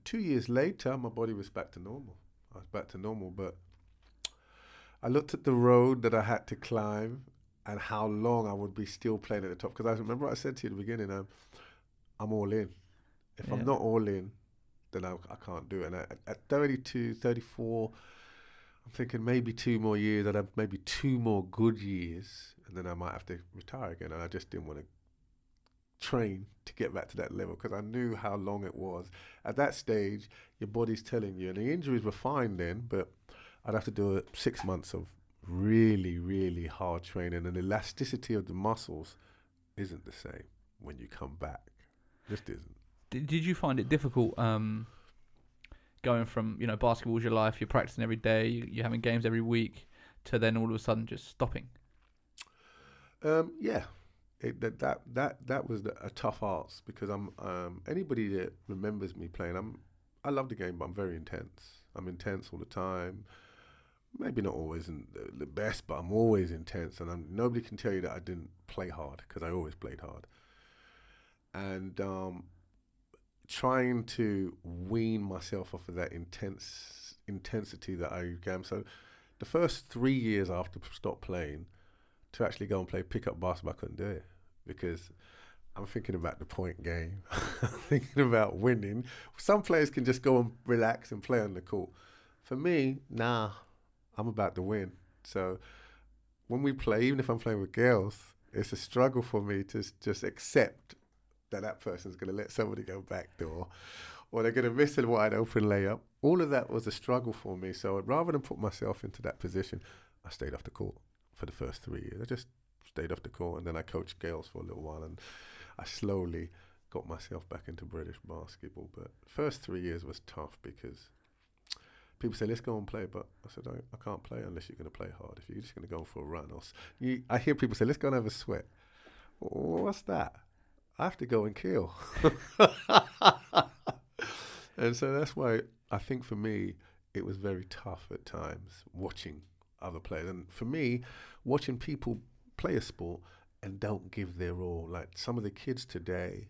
2 years later, my body was back to normal. I was back to normal, but I looked at the road that I had to climb and how long I would be still playing at the top. Because I remember what I said to you at the beginning, I'm all in. If I'm not all in, then I can't do it. And at 32, 34, I'm thinking maybe 2 more years. I'd have maybe 2 more good years, and then I might have to retire again. And I just didn't want to train to get back to that level, because I knew how long it was. At that stage, your body's telling you, and the injuries were fine then, but I'd have to do 6 months of really, really hard training, and the elasticity of the muscles isn't the same when you come back. Just isn't. Did you find it difficult going from, you know, basketball was your life, you're practicing every day, you're having games every week, to then all of a sudden just stopping? Yeah. That was a tough ask, because I'm anybody that remembers me playing, I love the game, but I'm very intense. I'm intense all the time. Maybe not always the best, but I'm always intense, and nobody can tell you that I didn't play hard, because I always played hard. and trying to wean myself off of that intensity that I began. So the first 3 years after I stopped playing, to actually go and play pickup basketball, I couldn't do it because I'm thinking about the point game. I'm thinking about winning. Some players can just go and relax and play on the court. For me, nah, I'm about to win. So when we play, even if I'm playing with girls, it's a struggle for me to just accept that person's going to let somebody go backdoor, or they're going to miss a wide open layup. All of that was a struggle for me. So rather than put myself into that position, I stayed off the court for the first 3 years. I just stayed off the court, and then I coached girls for a little while, and I slowly got myself back into British basketball. But first 3 years was tough because people say, let's go and play. But I said, I can't play unless you're going to play hard. If you're just going to go for a run. I hear people say, let's go and have a sweat. What's that? I have to go and kill. And so that's why I think for me, it was very tough at times watching other players. And for me, watching people play a sport and don't give their all. Like some of the kids today,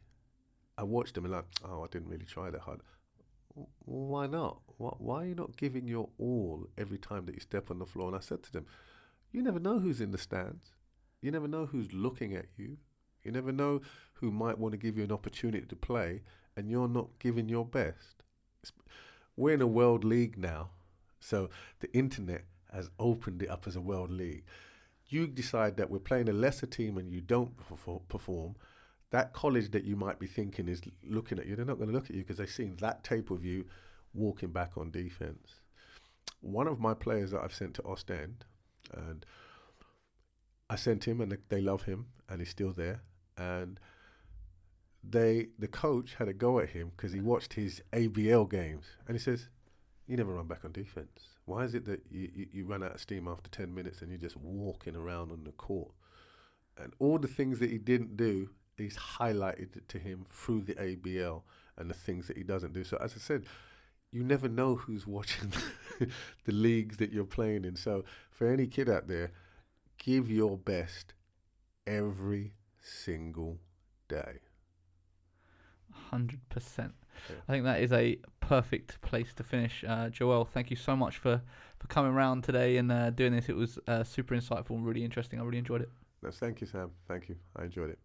I watched them and like, oh, I didn't really try that hard. Why not? Why are you not giving your all every time that you step on the floor? And I said to them, you never know who's in the stands. You never know who's looking at you. You never know who might want to give you an opportunity to play, and you're not giving your best. We're in a world league now, so the internet has opened it up as a world league. You decide that we're playing a lesser team and you don't perform, that college that you might be thinking is looking at you, they're not going to look at you because they've seen that tape of you walking back on defense. One of my players that I've sent to Ostend, and I sent him and they love him and he's still there, and the coach had a go at him because he watched his ABL games and he says, you never run back on defense. Why is it that you run out of steam after 10 minutes and you're just walking around on the court? And all the things that he didn't do, he's highlighted it to him through the ABL and the things that he doesn't do. So as I said, you never know who's watching the leagues that you're playing in. So for any kid out there, give your best every single day. 100%. Yeah. I think that is a perfect place to finish. Joel, thank you so much for coming around today and doing this. It was super insightful and really interesting. I really enjoyed it. No, thank you, Sam. Thank you. I enjoyed it.